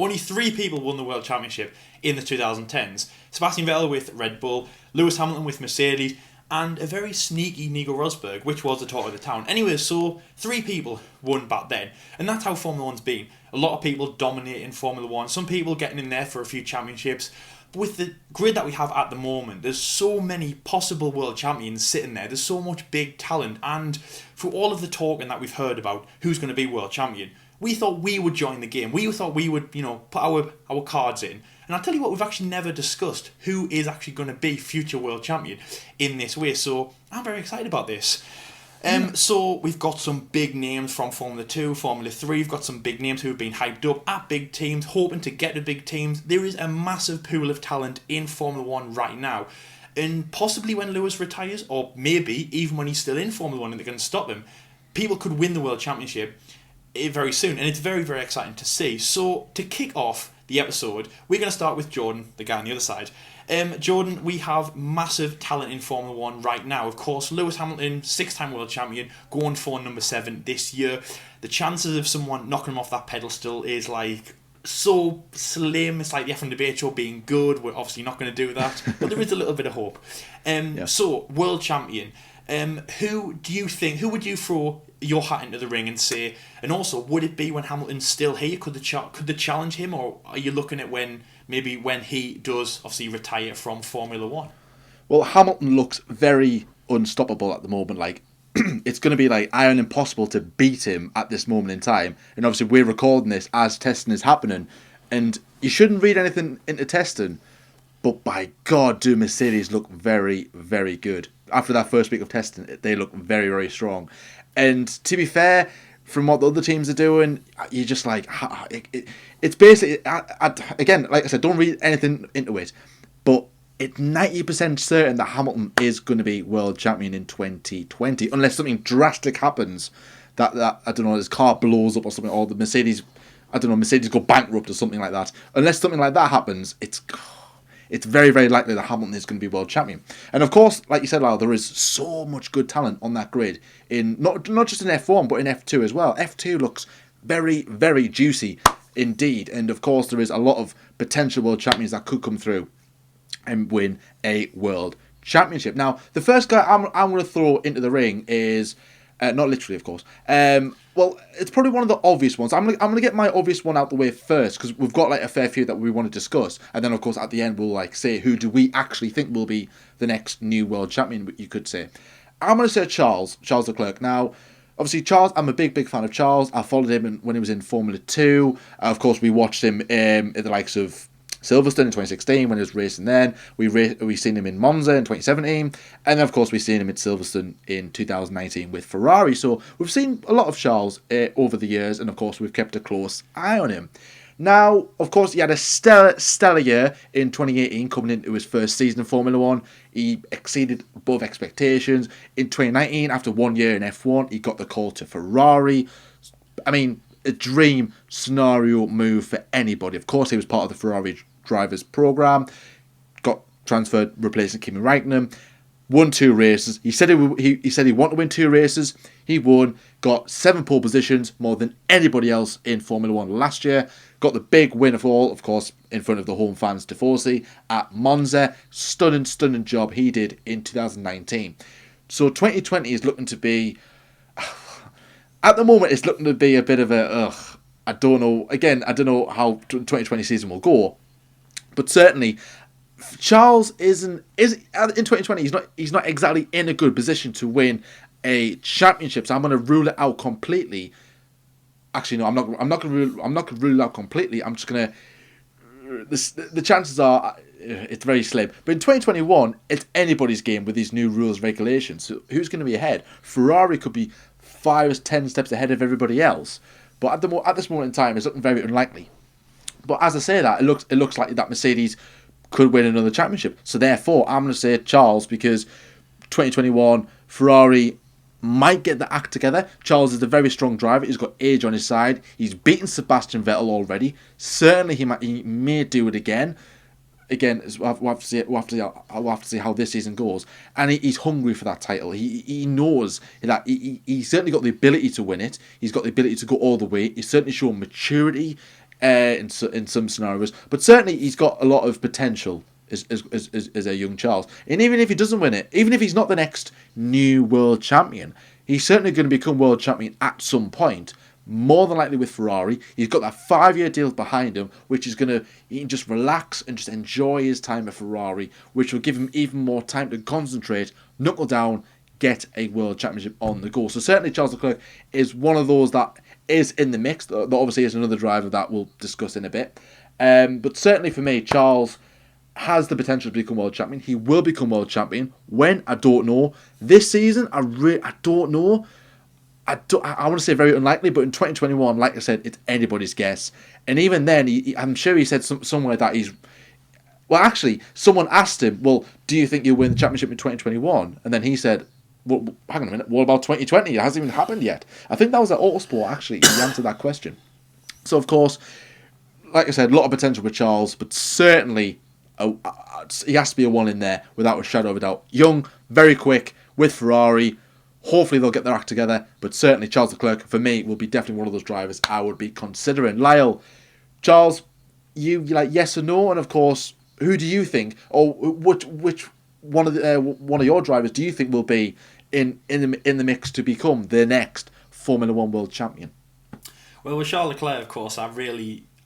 only 3 people won the World Championship in the 2010s. Sebastian Vettel with Red Bull, Lewis Hamilton with Mercedes, and a very sneaky Nico Rosberg, which was the talk of the town. Anyway, so 3 people won back then, and that's how Formula 1's been. A lot of people dominating Formula 1, some people getting in there for a few championships. But with the grid that we have at the moment, there's so many possible world champions sitting there. There's so much big talent, and through all of the talking that we've heard about who's going to be world champion, we thought we would join the game. We thought we would, put our cards in. And I'll tell you what, we've actually never discussed who is actually going to be future world champion in this way. So I'm very excited about this. So we've got some big names from Formula 2, Formula 3. We've got some big names who have been hyped up at big teams, hoping to get to big teams. There is a massive pool of talent in Formula 1 right now. And possibly when Lewis retires, or maybe even when he's still in Formula 1 and they're going to stop him, people could win the World Championship very soon. And it's very, very exciting to see. So to kick off the episode, we're going to start with Jordan, the guy on the other side. Jordan, we have massive talent in Formula 1 right now. Of course, Lewis Hamilton, 6-time world champion, going for number 7 this year. The chances of someone knocking him off that pedestal is like so slim. It's like the F1 debate show being good. We're obviously not going to do that, but there is a little bit of hope. So, world champion. Who would you throw your hat into the ring and say, and also, would it be when Hamilton's still here? Could they challenge him, or are you looking at when he does obviously retire from Formula 1? Well, Hamilton looks very unstoppable at the moment. Like, it's going to be like iron impossible to beat him at this moment in time. And obviously, we're recording this as testing is happening. And you shouldn't read anything into testing, but by God, do Mercedes look very, very good. After that first week of testing, they look very, very strong. And to be fair, from what the other teams are doing, you're just like, it's basically, again, like I said, don't read anything into it, but it's 90% certain that Hamilton is going to be world champion in 2020, unless something drastic happens, that I don't know, his car blows up or something, or the Mercedes go bankrupt or something like that. Unless something like that happens, it's very, very likely that Hamilton is going to be world champion. And of course, like you said, Lyle, there is so much good talent on that grid, in not just in F1, but in F2 as well. F2 looks very, very juicy indeed. And of course, there is a lot of potential world champions that could come through and win a world championship. Now, the first guy I'm going to throw into the ring is, not literally, of course, well, it's probably one of the obvious ones. I'm gonna get my obvious one out the way first, because we've got like a fair few that we want to discuss, and then of course at the end we'll like say who do we actually think will be the next new world champion. You could say, I'm gonna say Charles Leclerc. Now, obviously Charles, I'm a big fan of Charles. I followed him when he was in Formula 2. Of course, we watched him at the likes of Silverstone in 2016 when he was racing then. We seen him in Monza in 2017. And then, of course, we've seen him at Silverstone in 2019 with Ferrari. So we've seen a lot of Charles over the years. And, of course, we've kept a close eye on him. Now, of course, he had a stellar year in 2018 coming into his first season of Formula 1. He exceeded above expectations. In 2019, after 1 year in F1, he got the call to Ferrari. I mean, a dream scenario move for anybody. Of course, he was part of the Ferrari drivers program, got transferred, replacing Kimi Räikkönen, won 2 races. He said he wanted to win 2 races. He won, got 7 pole positions, more than anybody else in Formula 1 last year. Got the big win of all, of course, in front of the home fans, Tifosi, at Monza. Stunning job he did in 2019. So 2020 is looking to be, at the moment, it's looking to be a bit of a, I don't know. Again, I don't know how 2020 season will go, but certainly Charles is in 2020. He's not exactly in a good position to win a championship. So I'm going to rule it out completely. Actually, no, I'm not going to rule it out completely. I'm just going to. The chances are it's very slim. But in 2021, it's anybody's game with these new rules regulations. So who's going to be ahead? Ferrari could be 5 or 10 steps ahead of everybody else. But at this moment in time, it's looking very unlikely. But as I say that, it looks like that Mercedes could win another championship. So therefore, I'm going to say Charles, because 2021, Ferrari might get the act together. Charles is a very strong driver. He's got age on his side. He's beaten Sebastian Vettel already. Certainly, he may do it again. Again, we'll have to see how this season goes. And he's hungry for that title. He knows that he's certainly got the ability to win it. He's got the ability to go all the way. He's certainly shown maturity, in some scenarios. But certainly he's got a lot of potential as a young Charles. And even if he doesn't win it, even if he's not the next new world champion, he's certainly going to become world champion at some point. More than likely with Ferrari. He's got that 5-year deal behind him, which is going to, he can just relax and just enjoy his time at Ferrari, which will give him even more time to concentrate, knuckle down, get a world championship on the go. So certainly Charles Leclerc is one of those that is in the mix. There obviously is another driver that we'll discuss in a bit. But certainly for me, Charles has the potential to become world champion. He will become world champion. When? I don't know. This season, I don't know. I want to say very unlikely, but in 2021, like I said, it's anybody's guess. And even then, I'm sure he said somewhere that he's... Well, actually, someone asked him, well, do you think you'll win the championship in 2021? And then he said, well, hang on a minute, what about 2020? It hasn't even happened yet. I think that was at Autosport, actually, he answered that question. So, of course, like I said, a lot of potential for Charles, but certainly he has to be a one in there without a shadow of a doubt. Young, very quick, with Ferrari. Hopefully they'll get their act together, but certainly Charles Leclerc, for me, will be definitely one of those drivers I would be considering. Lyle, Charles, you like yes or no? And of course, who do you think, or which one of your drivers do you think will be in the mix to become the next Formula One world champion? Well, with Charles Leclerc, of course, I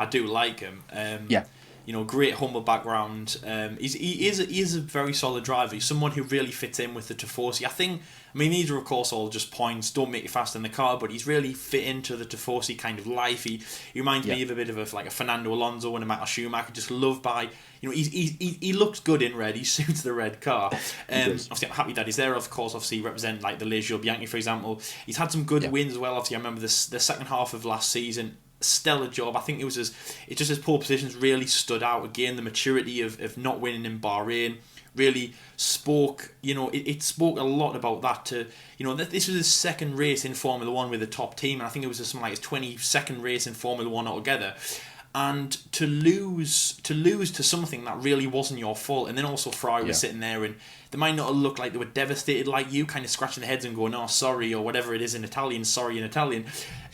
do like him. Yeah. You know, great humble background. He is a very solid driver. He's someone who really fits in with the Tifosi. I mean, these are of course all just points. Don't make you fast in the car, but he's really fit into the Tifosi kind of life. He reminds me of a bit of a Fernando Alonso and a Michael Schumacher, just loved by. You know, he looks good in red. He suits the red car. Obviously, I'm happy that he's there. Of course, obviously representing like the Legio Bianchi, for example. He's had some good wins as well. Obviously, I remember the second half of last season. Stellar job. I think his pole positions really stood out. Again, the maturity of not winning in Bahrain really spoke. You know, it spoke a lot about that. That this was his second race in Formula One with the top team, and I think it was something like his 22nd race in Formula One altogether. And to lose to something that really wasn't your fault, and then also Ferrari was sitting there, and they might not have looked like they were devastated like you, kind of scratching their heads and going, "Oh, sorry," or whatever it is in Italian, "sorry" in Italian,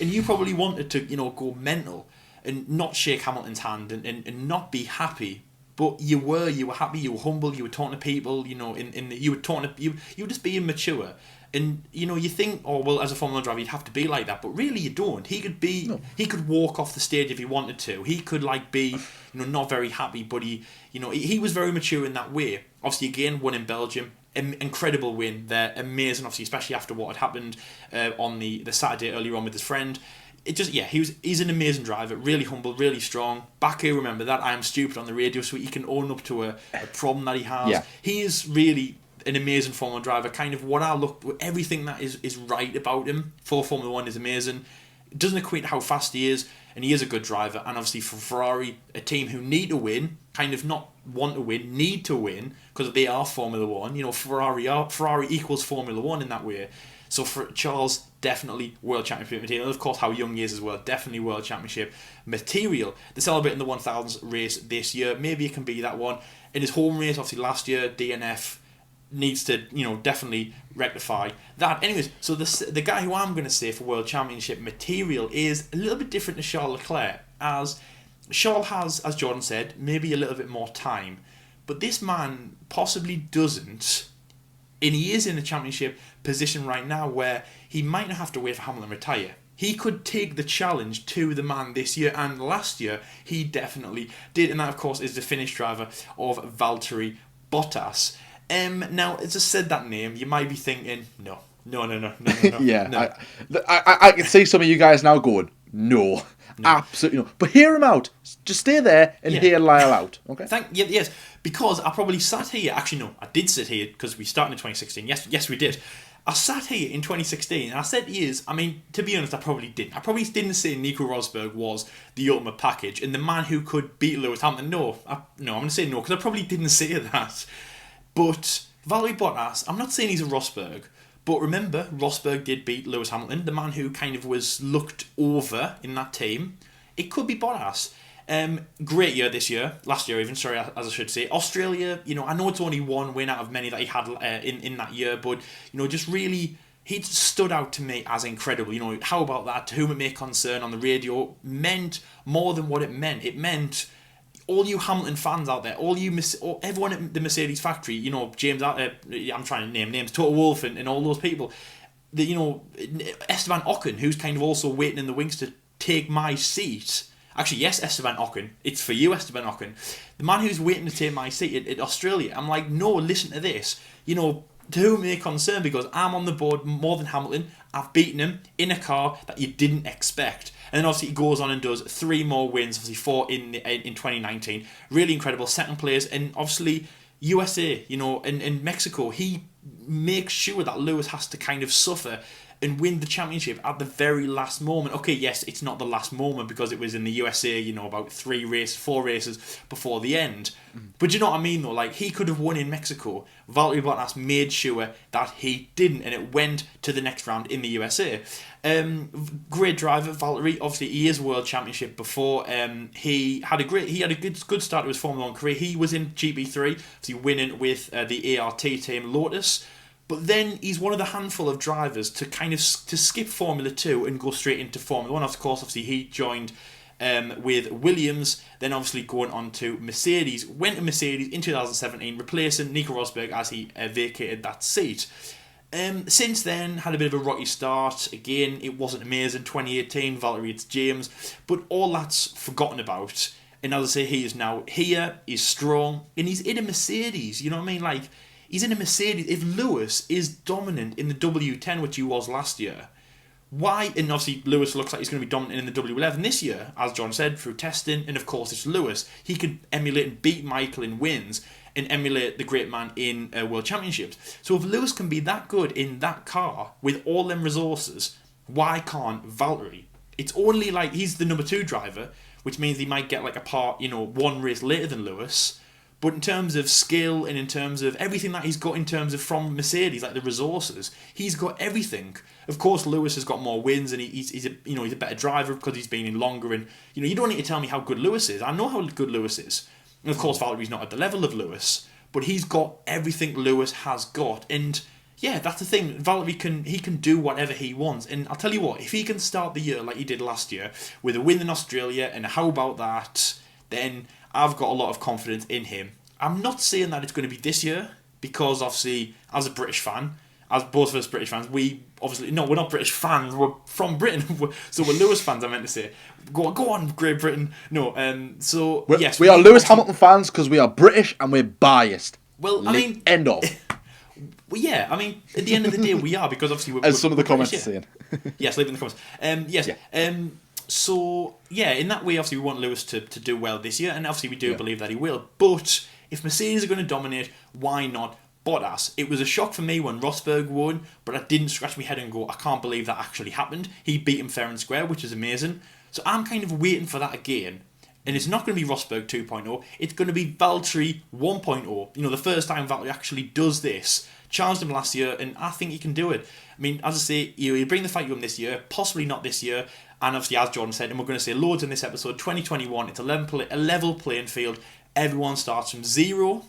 and you probably wanted to, go mental and not shake Hamilton's hand and not be happy, but you were happy, you were humble, you were talking to people, you were just being mature. And you think, oh well, as a Formula 1 driver, you'd have to be like that, but really you don't. He could walk off the stage if he wanted to. He could be, not very happy, but he was very mature in that way. Obviously, again, won in Belgium, incredible win there, amazing. Obviously, especially after what had happened on the Saturday earlier on with his friend. He's an amazing driver, really humble, really strong. Baku, remember that I am stupid on the radio, so he can own up to a problem that he has. Yeah. He is really an amazing Formula 1 driver. Kind of everything that is right about him for Formula 1 is amazing. It doesn't equate to how fast he is, and he is a good driver. And obviously for Ferrari, a team who need to win, kind of not want to win, need to win, because they are Formula 1. Ferrari equals Formula 1 in that way. So for Charles, definitely World Championship material. And of course, how young he is as well, definitely World Championship material. They're celebrating the 1000th race this year. Maybe it can be that one. In his home race, obviously last year, DNF needs to, definitely rectify that. Anyways, so the guy who I'm going to say for World Championship material is a little bit different to Charles Leclerc, as Charles has, as Jordan said, maybe a little bit more time, but this man possibly doesn't, and he is in a championship position right now where he might not have to wait for Hamilton to retire. He could take the challenge to the man this year, and last year he definitely did, and that of course is the Finnish driver of Valtteri Bottas. Now, as I said that name, you might be thinking, no. Yeah, no. I can see some of you guys now going, no. Absolutely no. But hear him out. Just stay there and hear Lyle out. Okay. Yes, because I probably sat here. Actually, no, I did sit here because we started in 2016. Yes, we did. I sat here in 2016 and I said years. I mean, to be honest, I probably didn't. I probably didn't say Nico Rosberg was the ultimate package and the man who could beat Lewis Hamilton. I'm going to say no because I probably didn't say that. But Valtteri Bottas, I'm not saying he's a Rosberg, but remember, Rosberg did beat Lewis Hamilton, the man who kind of was looked over in that team. It could be Bottas. Great year this year, last year even, sorry, as I should say. Australia, I know it's only one win out of many that he had in that year, but, just really he stood out to me as incredible. You know, how about that? To whom it may concern on the radio meant more than what it meant. It meant all you Hamilton fans out there, everyone at the Mercedes factory, you know, James, I'm trying to name names, Toto Wolff and all those people, you know, Esteban Ocon, who's kind of also waiting in the wings to take my seat. Actually, yes, Esteban Ocon. It's for you, Esteban Ocon. The man who's waiting to take my seat at Australia. I'm like, no, listen to this. You know, to whom may concern, because I'm on the board more than Hamilton. I've beaten him in a car that you didn't expect. And then obviously he goes on and does 3 more wins, obviously 4 in 2019. Really incredible. Second place. And obviously USA, you know, and Mexico, he makes sure that Lewis has to kind of suffer and win the championship at the very last moment. Okay, yes, it's not the last moment because it was in the USA, you know, about 4 races before the end. But you know what I mean, though? Like, he could have won in Mexico. Valtteri Bottas made sure that he didn't, and it went to the next round in the USA. Great driver, Valtteri. Obviously, he is World Championship before. He had a good start to his Formula 1 career. He was in GP3, obviously winning with the ART team Lotus. But then he's one of the handful of drivers to kind of to skip Formula 2 and go straight into Formula 1. Of course, obviously, he joined with Williams, then obviously going on to Mercedes. Went to Mercedes in 2017, replacing Nico Rosberg as he vacated that seat. Since then, had a bit of a rocky start. Again, it wasn't amazing. 2018, Valtteri, it's James. But all that's forgotten about. And as I say, he is now here, he's strong, and he's in a Mercedes. You know what I mean? Like, he's in a Mercedes. If Lewis is dominant in the W10, which he was last year, why? And obviously Lewis looks like he's going to be dominant in the W11 this year, as John said, through testing. And of course it's Lewis. He could emulate and beat Michael in wins and emulate the great man in World Championships. So if Lewis can be that good in that car with all them resources, why can't Valtteri? It's only like he's the number 2 driver, which means he might get like a part, you know, 1 race later than Lewis. But in terms of skill and in terms of everything that he's got in terms of from Mercedes, like the resources, he's got everything. Of course, Lewis has got more wins and he's a better driver because he's been in longer. And you know, you don't need to tell me how good Lewis is. I know how good Lewis is. And of course, Valtteri's not at the level of Lewis, but he's got everything Lewis has got. And yeah, that's the thing. Valtteri can do whatever he wants. And I'll tell you what, if he can start the year like he did last year with a win in Australia, and how about that, then I've got a lot of confidence in him. I'm not saying that it's going to be this year, because obviously, as a British fan, as both of us British fans, we're not British fans, we're from Britain, so we're Lewis fans, I meant to say. Go on, Great Britain. No, yes. We are Lewis Hamilton fans because we are British and we're biased. Well, I mean... End of. Well, yeah, I mean, at the end of the day, we are, because obviously As some of the comments are saying. Yes, leave it in the comments. Yes. Yeah. So, yeah, in that way, obviously, we want Lewis to do well this year, and obviously we do believe that he will. But if Mercedes are going to dominate, why not Bottas? It was a shock for me when Rosberg won, but I didn't scratch my head and go, I can't believe that actually happened. He beat him fair and square, which is amazing. So I'm kind of waiting for that again. And it's not going to be Rosberg 2.0, it's going to be Valtteri 1.0. You know, the first time Valtteri actually does this. Challenged him last year, and I think he can do it. I mean, as I say, you bring the fight home this year, possibly not this year. And obviously, as Jordan said, and we're going to say loads in this episode, 2021, it's a level playing field. Everyone starts from zero.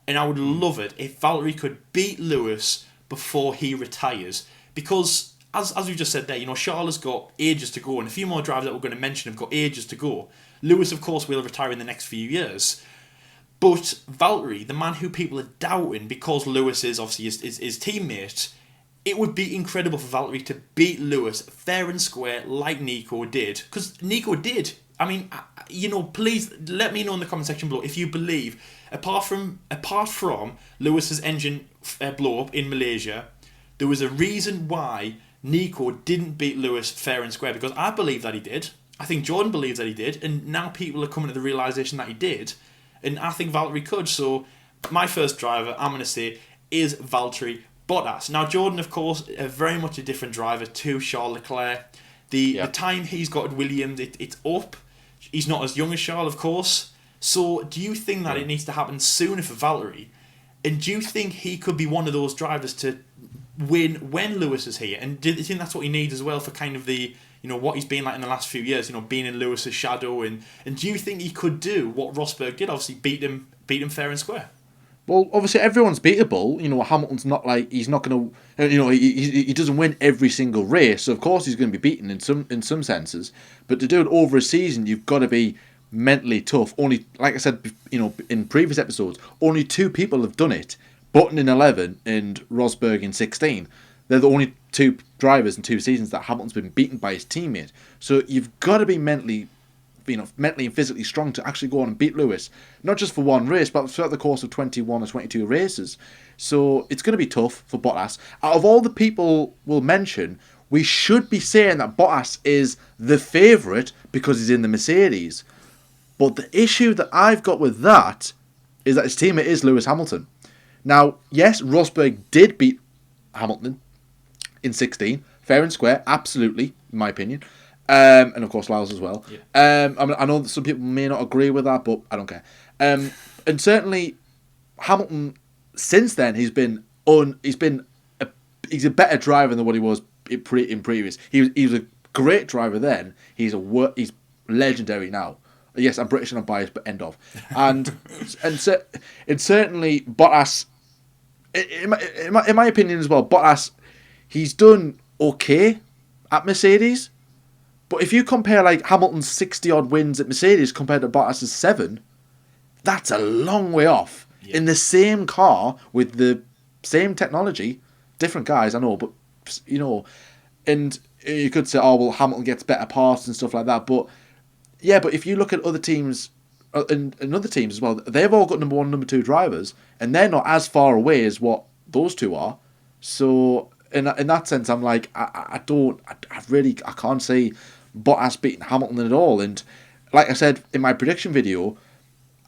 And I would love it if Valtteri could beat Lewis before he retires. Because, as we just said there, you know, Charles has got ages to go. And a few more drivers that we're going to mention have got ages to go. Lewis, of course, will retire in the next few years. But Valtteri, the man who people are doubting because Lewis is obviously his teammate, it would be incredible for Valtteri to beat Lewis fair and square like Nico did. Because Nico did. I mean, you know, please let me know in the comment section below if you believe, apart from Lewis's engine blow up in Malaysia, there was a reason why Nico didn't beat Lewis fair and square. Because I believe that he did. I think Jordan believes that he did. And now people are coming to the realisation that he did. And I think Valtteri could. So my first driver, I'm going to say, is Valtteri Bottas. Now, Jordan, of course, very much a different driver to Charles Leclerc. The time he's got at Williams, it's up. He's not as young as Charles, of course. So do you think that it needs to happen sooner for Valtteri? And do you think he could be one of those drivers to win when Lewis is here? And do you think that's what he needs as well for kind of the, you know, what he's been like in the last few years, you know, being in Lewis's shadow? And do you think he could do what Rosberg did, obviously beat him fair and square? Well, obviously everyone's beatable. You know, Hamilton's not like he's not going to. You know, he doesn't win every single race, so of course he's going to be beaten in some senses. But to do it over a season, you've got to be mentally tough. Only, like I said, you know, in previous episodes, only two people have done it: Button in 11 and Rosberg in 16. They're the only two drivers in 2 seasons that Hamilton's been beaten by his teammate. So you've got to be mentally and physically strong to actually go on and beat Lewis, not just for one race, but throughout the course of 21 or 22 races. So it's going to be tough for Bottas. Out of all the people we'll mention, we should be saying that Bottas is the favourite because he's in the Mercedes. But the issue that I've got with that is that his teammate is Lewis Hamilton. Now, yes, Rosberg did beat Hamilton in 16, fair and square, absolutely, in my opinion. And of course, Lyles as well. Yeah. I know that some people may not agree with that, but I don't care. And certainly, Hamilton since then he's a better driver than what he was in previous. He was a great driver then. He's legendary now. Yes, I'm British and I'm biased, but end of. And certainly Bottas, in my opinion as well, Bottas, he's done okay at Mercedes. But if you compare like Hamilton's 60 odd wins at Mercedes compared to Bottas's 7, that's a long way off. Yeah. In the same car with the same technology, different guys, I know, but you know, and you could say, oh well, Hamilton gets better parts and stuff like that. But yeah, but if you look at other teams and other teams as well, they've all got number 1, number 2 drivers, and they're not as far away as what those two are. So in that sense, I'm like, I can't see Bottas beating Hamilton at all. And like I said in my prediction video,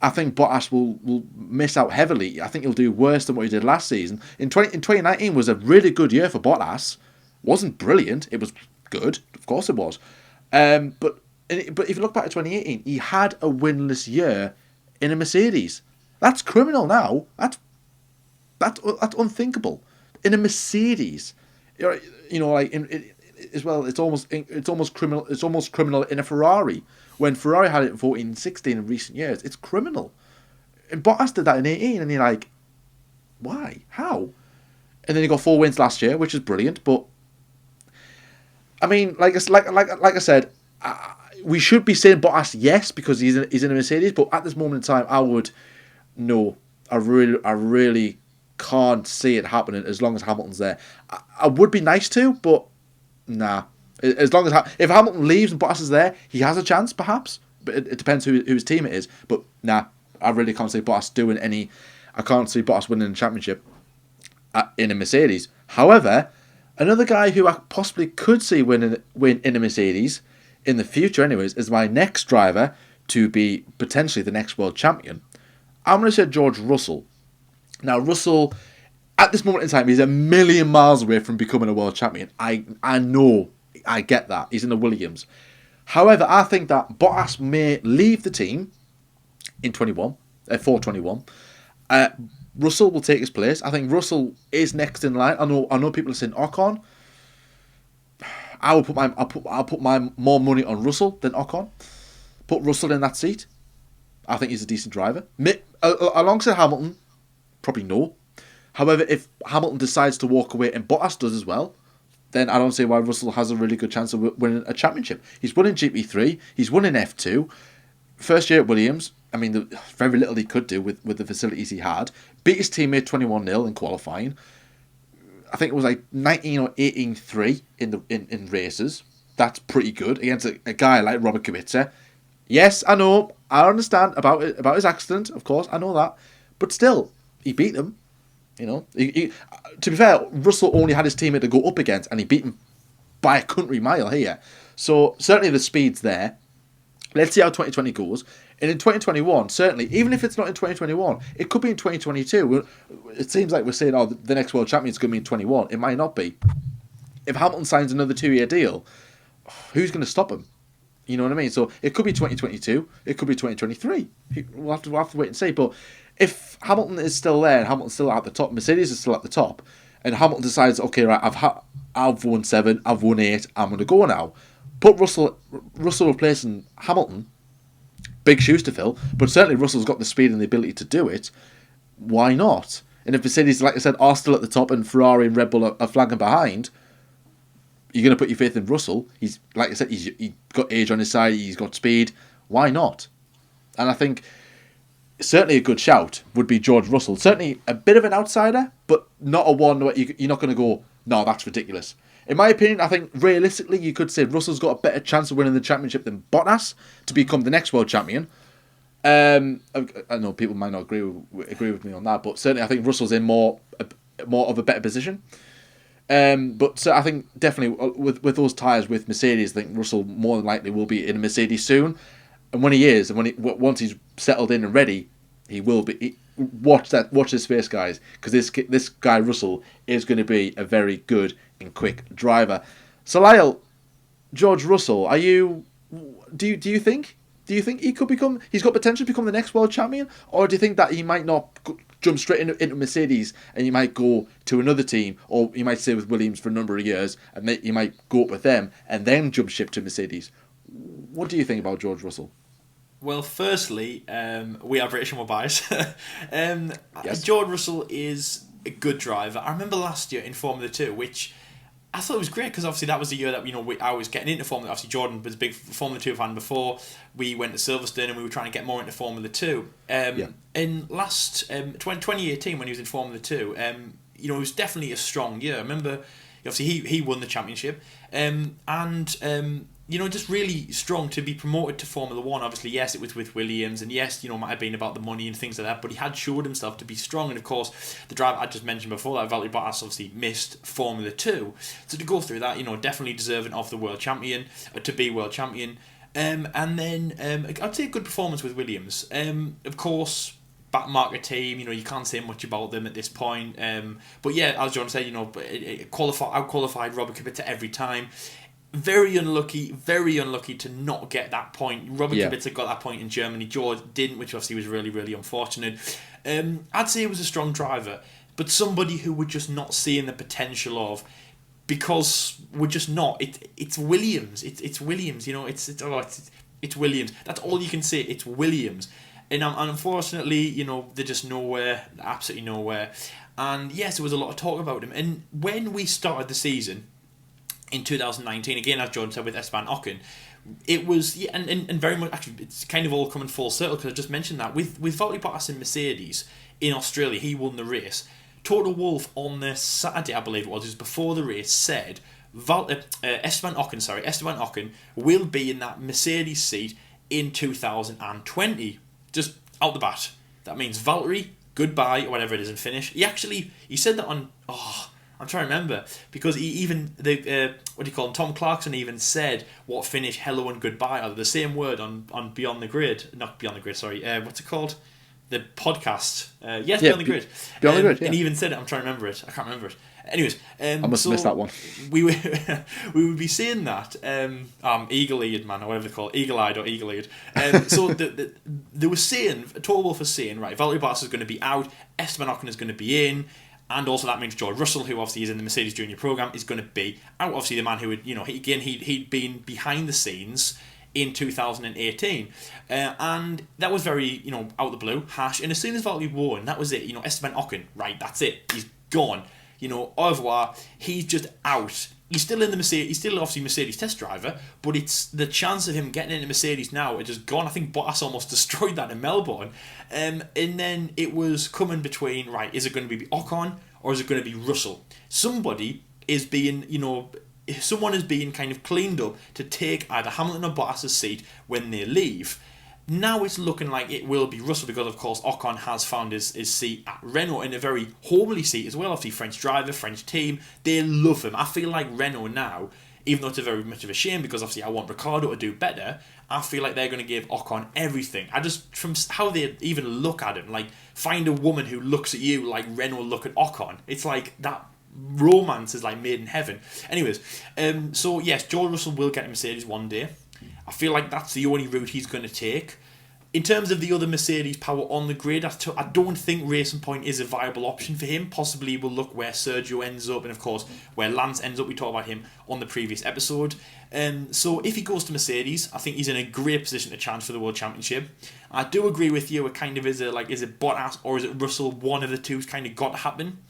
I think Bottas will miss out heavily. I think he'll do worse than what he did last season. In 2019 was a really good year for Bottas. Wasn't brilliant. It was good, of course it was. But if you look back at 2018, he had a winless year in a Mercedes. That's criminal now. That's unthinkable. In a Mercedes, you know, like as well, it's almost criminal. It's almost criminal in a Ferrari. When Ferrari had it in 14 and 16 in recent years, it's criminal. And Bottas did that in 18, and you're like, why? How? And then he got 4 wins last year, which is brilliant. But I mean, like I said, we should be saying Bottas yes because he's in a Mercedes. But at this moment in time, I really can't see it happening as long as Hamilton's there. I would be nice to, but nah. As long as if Hamilton leaves and Bottas is there, he has a chance perhaps. But it depends who his team it is. But nah, I really can't see Bottas doing any. I can't see Bottas winning the championship in a Mercedes. However, another guy who I possibly could see win in a Mercedes in the future, anyways, is my next driver to be potentially the next world champion. I'm going to say George Russell. Now, Russell, at this moment in time, he's a million miles away from becoming a world champion. I know, I get that. He's in the Williams. However, I think that Bottas may leave the team in 421. Russell will take his place. I think Russell is next in line. I know people are saying Ocon. I'll put my more money on Russell than Ocon. Put Russell in that seat. I think he's a decent driver. Alongside Hamilton, probably no. However, if Hamilton decides to walk away and Bottas does as well, then I don't see why Russell has a really good chance of winning a championship. He's won in GP3. He's won in F2. First year at Williams. I mean, very little he could do with the facilities he had. Beat his teammate 21-0 in qualifying. I think it was like 19 or 18-3 in races. That's pretty good against a guy like Robert Kubica. Yes, I know. I understand about his accident, of course. I know that. But still, he beat him. You know, to be fair, Russell only had his teammate to go up against, and he beat him by a country mile here. So certainly the speed's there. Let's see how 2020 goes. And in 2021, certainly, even if it's not in 2021, it could be in 2022. It seems like we're saying, oh, the next world champion is going to be in 21. It might not be. If Hamilton signs another 2-year deal, who's going to stop him? You know what I mean? So it could be 2022. It could be 2023. We'll have to wait and see. But if Hamilton is still there and Hamilton's still at the top, Mercedes is still at the top, and Hamilton decides, okay, right, I've won 7, I've won 8, I'm going to go now. Put Russell replacing Hamilton, big shoes to fill, but certainly Russell's got the speed and the ability to do it. why not? And if Mercedes, like I said, are still at the top and Ferrari and Red Bull are flagging behind, you're going to put your faith in Russell. He's, like I said, he's got age on his side, he's got speed. Why not? And I think certainly a good shout would be George Russell. Certainly a bit of an outsider, but not a one where you're not going to go, no, that's ridiculous. In my opinion, I think realistically you could say Russell's got a better chance of winning the championship than Bottas to become the next world champion. I know people might not agree with me on that, but certainly I think Russell's in more of a better position. But I think definitely with those tyres with Mercedes, I think Russell more than likely will be in a Mercedes soon. And when he is, and once he's settled in and ready, he will be. Watch this space, guys, because this guy Russell is going to be a very good and quick driver. So Lyle, George Russell, do you think he could become? He's got potential to become the next world champion, or do you think that he might not jump straight into Mercedes and he might go to another team, or he might stay with Williams for a number of years and he might go up with them and then jump ship to Mercedes? What do you think about George Russell? Well, firstly, we are British and we're biased. Yes. George Russell is a good driver. I remember last year in Formula 2, which I thought was great because obviously that was the year that I was getting into Formula. Obviously, Jordan was a big Formula 2 fan before. We went to Silverstone and we were trying to get more into Formula 2. In last 2018, when he was in Formula 2, it was definitely a strong year. I remember, obviously, he won the championship, just really strong to be promoted to Formula 1. Obviously, yes, it was with Williams, and yes, might have been about the money and things like that, but he had showed himself to be strong. And of course, the driver I just mentioned before, that Valtteri Bottas, obviously missed Formula 2. So to go through that, definitely deserving of the world champion, to be world champion. And then I'd say a good performance with Williams. Of course, back market team, you can't say much about them at this point. But yeah, as John said, out-qualified Robert Kubica every time. Very unlucky to not get that point. Robert Kubica got that point in Germany. George didn't, which obviously was really, really unfortunate. I'd say he was a strong driver, but somebody who we're just not seeing the potential of, because we're just not. It's Williams. It's Williams. It's Williams. That's all you can say. It's Williams. And unfortunately, they're just nowhere, absolutely nowhere. And yes, there was a lot of talk about him. And when we started the season in 2019, again, as Jordan said, with Esteban Ocon, it was, and very much, actually, it's kind of all coming full circle, because I just mentioned that, with Valtteri Bottas and Mercedes in Australia, he won the race. Toto Wolff on the Saturday, I believe it was before the race, said Esteban Ocon will be in that Mercedes seat in 2020. Just out the bat. That means Valtteri, goodbye, or whatever it is, and finish. He said that on, I'm trying to remember, because he even, Tom Clarkson even said what finish, hello and goodbye are the same word on Beyond the Grid. Not Beyond the Grid, sorry. What's it called? The podcast. Beyond the Grid. Beyond the Grid, yeah. And he even said it. I'm trying to remember it. I can't remember it. Anyways, I must have missed that one. We would be saying that eagle-eyed man, or whatever they call it, eagle-eyed or eagle-eyed. So they were saying, Toto Wolff was saying, right, Valtteri Bottas is going to be out, Esteban Ocon is going to be in, and also that means George Russell, who obviously is in the Mercedes Junior program, is going to be out. Obviously, the man who would, he'd been behind the scenes in 2018, and that was very, out of the blue, harsh. And as soon as Valtteri won, that was it. Esteban Ocon, right, that's it. He's gone. Au revoir. He's just out. He's still in the Mercedes. He's still obviously Mercedes test driver, but it's the chance of him getting into Mercedes now. It's just gone. I think Bottas almost destroyed that in Melbourne. And then it was coming between, right, is it going to be Ocon or is it going to be Russell? Someone is being kind of cleaned up to take either Hamilton or Bottas' seat when they leave. Now it's looking like it will be Russell, because of course Ocon has found his seat at Renault, in a very homely seat as well. Obviously French driver, French team, they love him. I feel like Renault now, even though it's a very much of a shame, because obviously I want Ricciardo to do better, I feel like they're going to give Ocon everything. From how they even look at him, like, find a woman who looks at you like Renault look at Ocon. It's like that romance is like made in heaven. Anyways, so yes, George Russell will get a Mercedes one day. I feel like that's the only route he's going to take. In terms of the other Mercedes power on the grid, I don't think Racing Point is a viable option for him. Possibly we'll look where Sergio ends up, and of course where Lance ends up. We talked about him on the previous episode. So if he goes to Mercedes, I think he's in a great position to chance for the World Championship. I do agree with you. It kind of is is it Bottas or is it Russell? One of the two's kind of got to happen.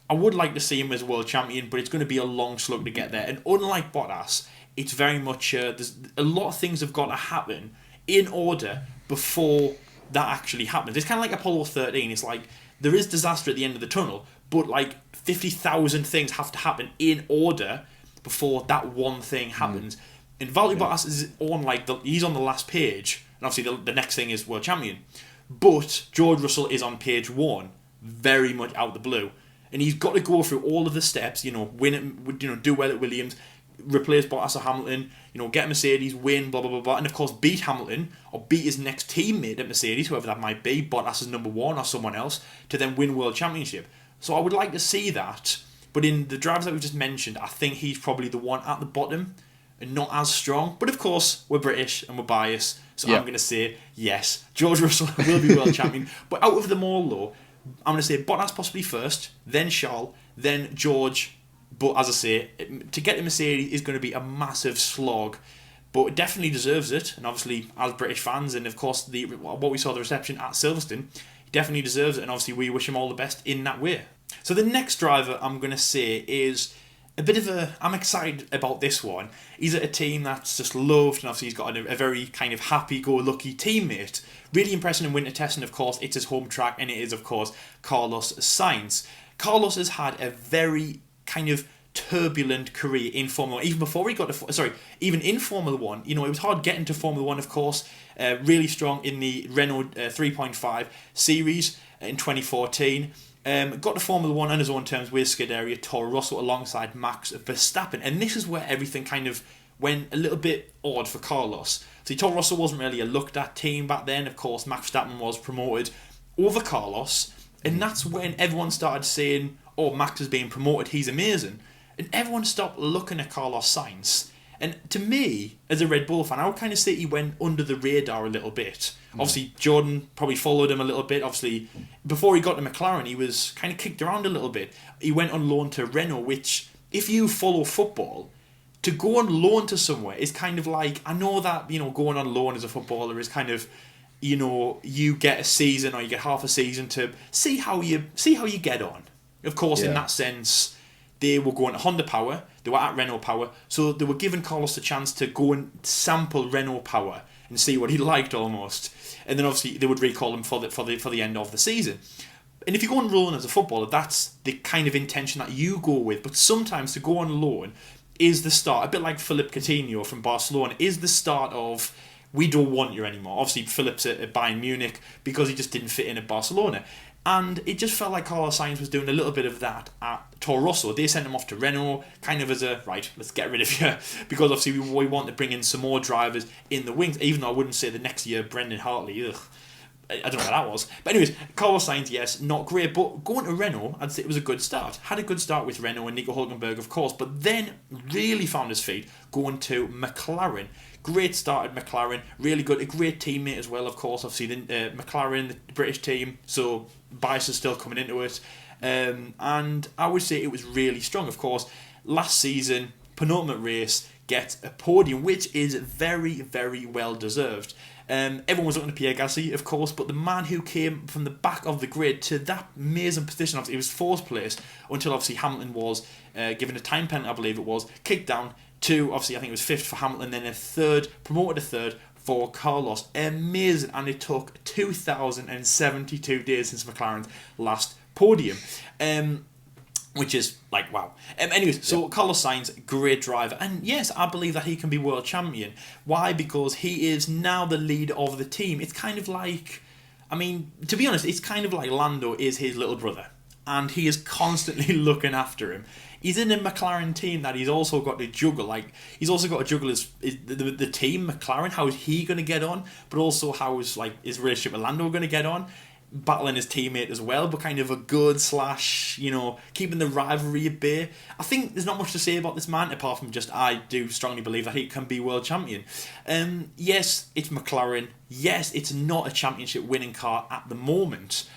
I would like to see him as world champion, but it's going to be a long slug to get there. And unlike Bottas, it's very much there's a lot of things have got to happen in order before that actually happens. It's kind of like Apollo 13. It's like there is disaster at the end of the tunnel, but like 50,000 things have to happen in order before that one thing happens. And Valtteri Bottas is on he's on the last page, and obviously the next thing is world champion. But George Russell is on page 1, very much out of the blue, and he's got to go through all of the steps. Win it, do well at Williams, replace Bottas or Hamilton, get Mercedes, win, blah, blah, blah, blah, and of course beat Hamilton, or beat his next teammate at Mercedes, whoever that might be, Bottas is number 1 or someone else, to then win World Championship. So I would like to see that, but in the drivers that we just mentioned, I think he's probably the one at the bottom, and not as strong. But of course, we're British and we're biased, so I'm going to say, yes, George Russell will be World Champion. But out of them all, though, I'm going to say Bottas possibly first, then Charles, then George. But as I say, to get to Mercedes is going to be a massive slog, but it definitely deserves it. And obviously, as British fans, and of course what we saw the reception at Silverstone, he definitely deserves it. And obviously, we wish him all the best in that way. So the next driver I'm going to say is I'm excited about this one. He's at a team that's just loved, and obviously he's got a very kind of happy-go-lucky teammate. Really impressive in winter testing, of course. It's his home track, and it is, of course, Carlos Sainz. Carlos has had a very kind of turbulent career in Formula 1. Even before he got to... even in Formula 1, it was hard getting to Formula 1, of course. Really strong in the Renault 3.5 series in 2014. Got to Formula 1 on his own terms with Scuderia Toro Rosso alongside Max Verstappen. And this is where everything kind of went a little bit odd for Carlos. So Toro Rosso wasn't really a looked-at team back then. Of course, Max Verstappen was promoted over Carlos. And that's when everyone started saying, oh, Max is being promoted, he's amazing. And everyone stopped looking at Carlos Sainz. And to me, as a Red Bull fan, I would kind of say he went under the radar a little bit. Obviously, Jordan probably followed him a little bit. Obviously, before he got to McLaren, he was kind of kicked around a little bit. He went on loan to Renault, which, if you follow football, to go on loan to somewhere is kind of like, I know that, going on loan as a footballer is kind of, you get a season or you get half a season to see how you get on. Of course, in that sense, they were going to Honda Power, they were at Renault Power, so they were giving Carlos a chance to go and sample Renault Power and see what he liked almost. And then obviously they would recall him for the end of the season. And if you go on loan as a footballer, that's the kind of intention that you go with. But sometimes to go on loan is the start, a bit like Philippe Coutinho from Barcelona, is the start of, we don't want you anymore. Obviously, Philip's at Bayern Munich because he just didn't fit in at Barcelona. And it just felt like Carlos Sainz was doing a little bit of that at Toro Rosso. They sent him off to Renault, kind of as a, right, let's get rid of you. Because obviously we want to bring in some more drivers in the wings, even though I wouldn't say the next year Brendan Hartley, ugh. I don't know what that was. But anyways, Carlos Sainz, yes, not great. But going to Renault, I'd say it was a good start. Had a good start with Renault and Nico Hülkenberg, of course. But then really found his feet going to McLaren. Great start at McLaren. Really good. A great teammate as well, of course. Obviously, the McLaren, the British team. So bias is still coming into it. And I would say it was really strong. Of course, last season, penultimate race, gets a podium, which is very, very well deserved. Everyone was looking at Pierre Gasly, of course, but the man who came from the back of the grid to that amazing position, obviously, it was fourth place until obviously Hamilton was given a time penalty, I believe it was, kicked down to, obviously, I think it was fifth for Hamilton, then promoted to third for Carlos. Amazing, and it took 2,072 days since McLaren's last podium. Which is like, wow. Anyways, so Carlos Sainz, great driver. And yes, I believe that he can be world champion. Why? Because he is now the leader of the team. It's kind of like, I mean, to be honest, it's kind of like Lando is his little brother. And he is constantly looking after him. He's in a McLaren team that he's also got to juggle. Like, he's also got to juggle the team, McLaren. How is he going to get on? But also, how is his relationship with Lando going to get on? battling his teammate as well, but kind of a good / keeping the rivalry at bay. I think there's not much to say about this man apart from just I do strongly believe that he can be world champion. Yes, it's McLaren. Yes, it's not a championship winning car at the moment.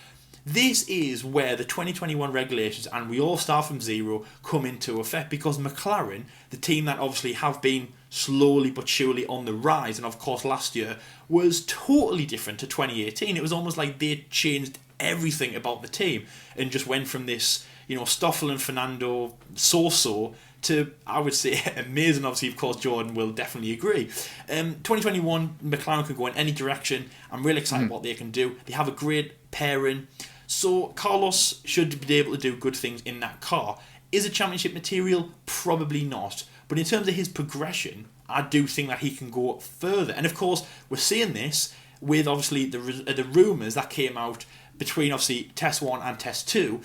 This is where the 2021 regulations, and we all start from zero, come into effect, because McLaren, the team that obviously have been slowly but surely on the rise, and of course last year was totally different to 2018. It was almost like they changed everything about the team and just went from this, Stoffel and Fernando so-so to, I would say, amazing. Obviously, of course, Jordan will definitely agree. 2021, McLaren can go in any direction. I'm really excited what they can do. They have a great pairing. So Carlos should be able to do good things in that car. Is it championship material? Probably not. But in terms of his progression, I do think that he can go further. And of course, we're seeing this with obviously the rumours that came out between obviously Test 1 and Test 2.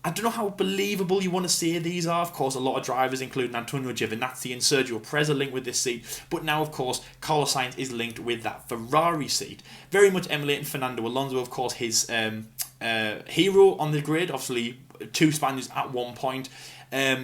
I don't know how believable you want to say these are. Of course, a lot of drivers, including Antonio Giovinazzi and Sergio Perez, are linked with this seat. But now, of course, Carlos Sainz is linked with that Ferrari seat. Very much emulating Fernando Alonso, of course, his hero on the grid. Obviously, 2 Spaniards at one point.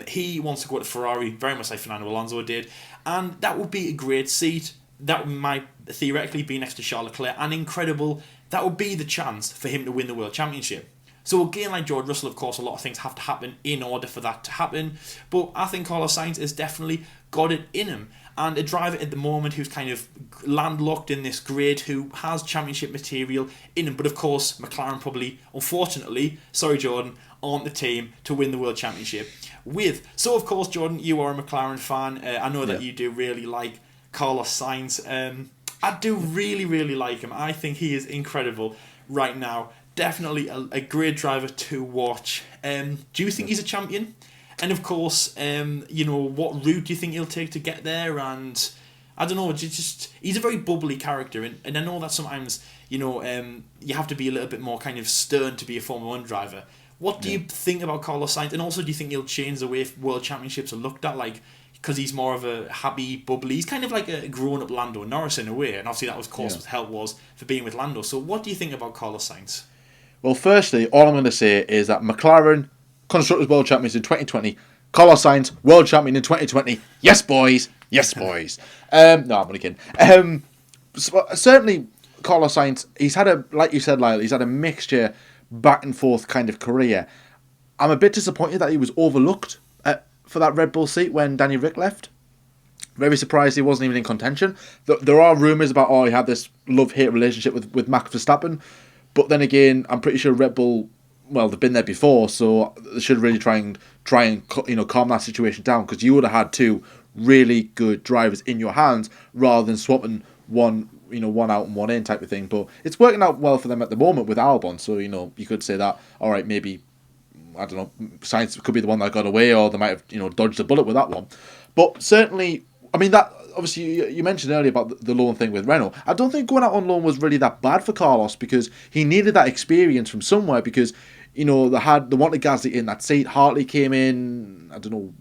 He wants to go to Ferrari, very much like Fernando Alonso did. And that would be a great seat. That might theoretically be next to Charles Leclerc. And incredible, that would be the chance for him to win the World Championship. So again, like George Russell, of course, a lot of things have to happen in order for that to happen. But I think Carlos Sainz has definitely got it in him. And a driver at the moment who's kind of landlocked in this grid, who has championship material in him. But of course, McLaren probably, unfortunately, sorry Jordan, aren't the team to win the World Championship with. So of course, Jordan, you are a McLaren fan. I know that you do really like Carlos Sainz. I do really, really like him. I think he is incredible right now. Definitely a great driver to watch. Do you think he's a champion? And of course, what route do you think he'll take to get there? And I don't know, he's a very bubbly character, and I know that sometimes you have to be a little bit more kind of stern to be a Formula 1 driver. What do you think about Carlos Sainz? And also, do you think he'll change the way World Championships are looked at? Like, because he's more of a happy, bubbly, he's kind of like a grown-up Lando Norris in a way, and obviously that was, of course, what help was for being with Lando. So what do you think about Carlos Sainz? Well, firstly, all I'm going to say is that McLaren, Constructors World Champions in 2020, Carlos Sainz, World Champion in 2020. Yes, boys. Yes, boys. No, I'm only kidding. Certainly, Carlos Sainz, he's had like you said, Lyle, he's had a mixture, back and forth kind of career. I'm a bit disappointed that he was overlooked for that Red Bull seat when Danny Ric left. Very surprised he wasn't even in contention. There are rumours about, he had this love-hate relationship with Max Verstappen. But then again, I'm pretty sure Red Bull, well, they've been there before, so they should really try and calm that situation down, because you would have had 2 really good drivers in your hands rather than swapping one out and one in type of thing. But it's working out well for them at the moment with Albon, so you could say that, all right, maybe, I don't know, Sainz could be the one that got away, or they might have dodged a bullet with that one. But certainly, I mean, that obviously you mentioned earlier about the loan thing with Renault. I don't think going out on loan was really that bad for Carlos, because he needed that experience from somewhere, because they wanted Gasly in that seat. Hartley came in. I don't know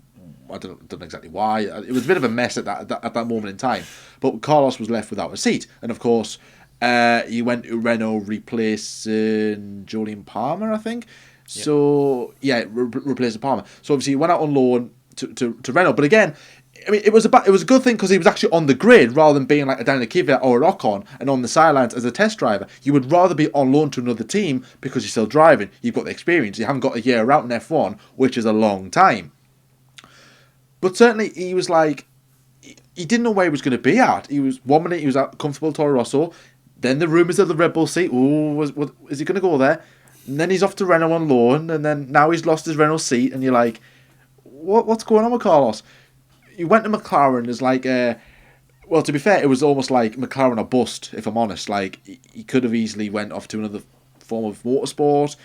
exactly why. It was a bit of a mess at that moment in time. But Carlos was left without a seat, and of course he went to Renault replacing Jolyon Palmer, I think. Yep. So yeah, replacing Palmer. So obviously he went out on loan to Renault, but again, I mean, it was a good thing, because he was actually on the grid rather than being like a Daniel Kvyat or a Ocon and on the sidelines as a test driver. You would rather be on loan to another team because you're still driving. You've got the experience. You haven't got a year out in F1, which is a long time. But certainly he was like, he didn't know where he was going to be at. He was 1 minute he was at comfortable Toro Rosso, then the rumours of the Red Bull seat. Is he going to go there? And then he's off to Renault on loan, and then now he's lost his Renault seat, and you're like, what's going on with Carlos? He went to McLaren as like well, to be fair, it was almost like McLaren or bust, if I'm honest. Like, he could have easily went off to another form of motorsport.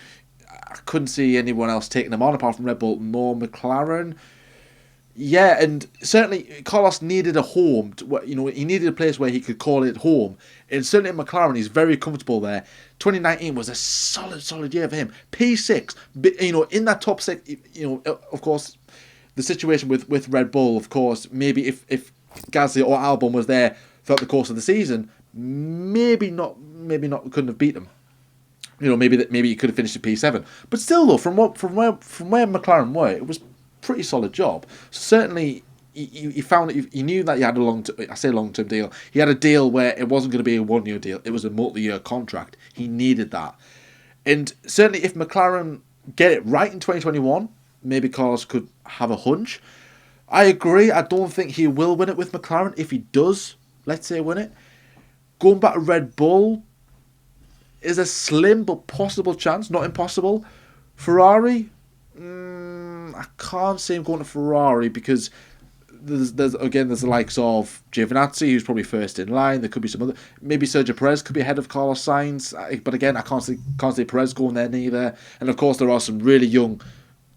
I couldn't see anyone else taking him on apart from Red Bull nor McLaren. Yeah, and certainly Carlos needed a home. He needed a place where he could call it home. And certainly at McLaren, he's very comfortable there. 2019 was a solid year for him. P6, in that top 6, of course, the situation with Red Bull, of course, maybe if Gasly or Albon was there throughout the course of the season, maybe not couldn't have beat them. maybe he could have finished in P7. But still, though, from where McLaren were, it was a pretty solid job. So certainly, he found that he knew that he had a long-term deal. He had a deal where it wasn't going to be a 1-year deal; it was a multi-year contract. He needed that, and certainly, if McLaren get it right in 2021, maybe Carlos could have a hunch. I agree. I don't think he will win it with McLaren. If he does, let's say win it, going back to Red Bull is a slim but possible chance, not impossible. Ferrari, I can't see him going to Ferrari because there's the likes of Giovinazzi, who's probably first in line. There could be some other, maybe Sergio Perez could be ahead of Carlos Sainz, but again, I can't see Perez going there neither. And of course, there are some really young,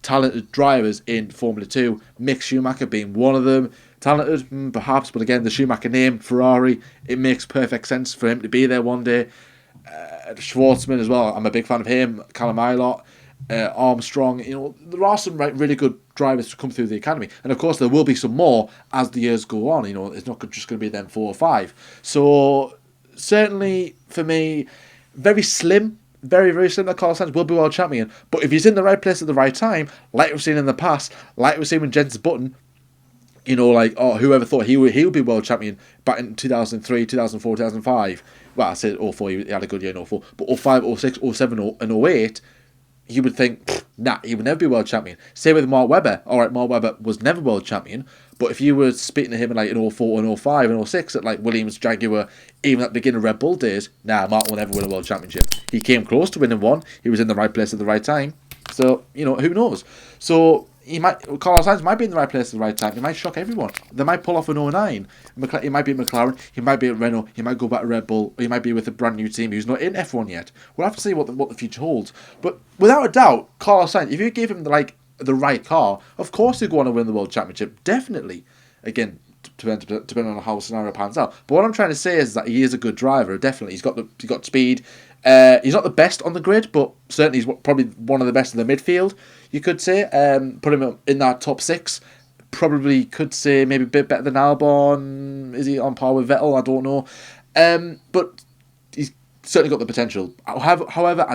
talented drivers in Formula 2. Mick Schumacher being one of them. Talented, perhaps, but again, the Schumacher name, Ferrari, it makes perfect sense for him to be there one day. Schwartzman as well, I'm a big fan of him. Callum Ilott, Armstrong, there are some really good drivers to come through the academy, and of course there will be some more as the years go on. It's not just going to be them 4 or 5. So certainly for me, very slim, very, very slim that Carlos Sainz will be world champion. But if he's in the right place at the right time, like we've seen in the past, like we've seen with Jenson Button, whoever thought he would be world champion back in 2003, 2004, 2005. Well, I said 04, he had a good year in 04. But 05, 06, 07 and 08, you would think, he would never be world champion. Same with Mark Webber. All right, Mark Webber was never world champion. But if you were speaking to him in 04 and 05 and 06 at Williams, Jaguar, even at the beginning of Red Bull days, Mark will never win a world championship. He came close to winning one. He was in the right place at the right time. So, who knows? So Carlos Sainz might be in the right place at the right time. He might shock everyone. They might pull off an 09. He might be at McLaren. He might be at Renault. He might go back to Red Bull. Or he might be with a brand new team who's not in F1 yet. We'll have to see what the future holds. But without a doubt, Carlos Sainz, if you gave him the right car, of course he'd go on to win the World Championship. Definitely. Again, depending on how the scenario pans out. But what I'm trying to say is that he is a good driver. Definitely, he's got speed. He's not the best on the grid, but certainly he's probably one of the best in the midfield. You could say, put him in that top 6. Probably could say maybe a bit better than Albon. Is he on par with Vettel? I don't know. But he's certainly got the potential. However,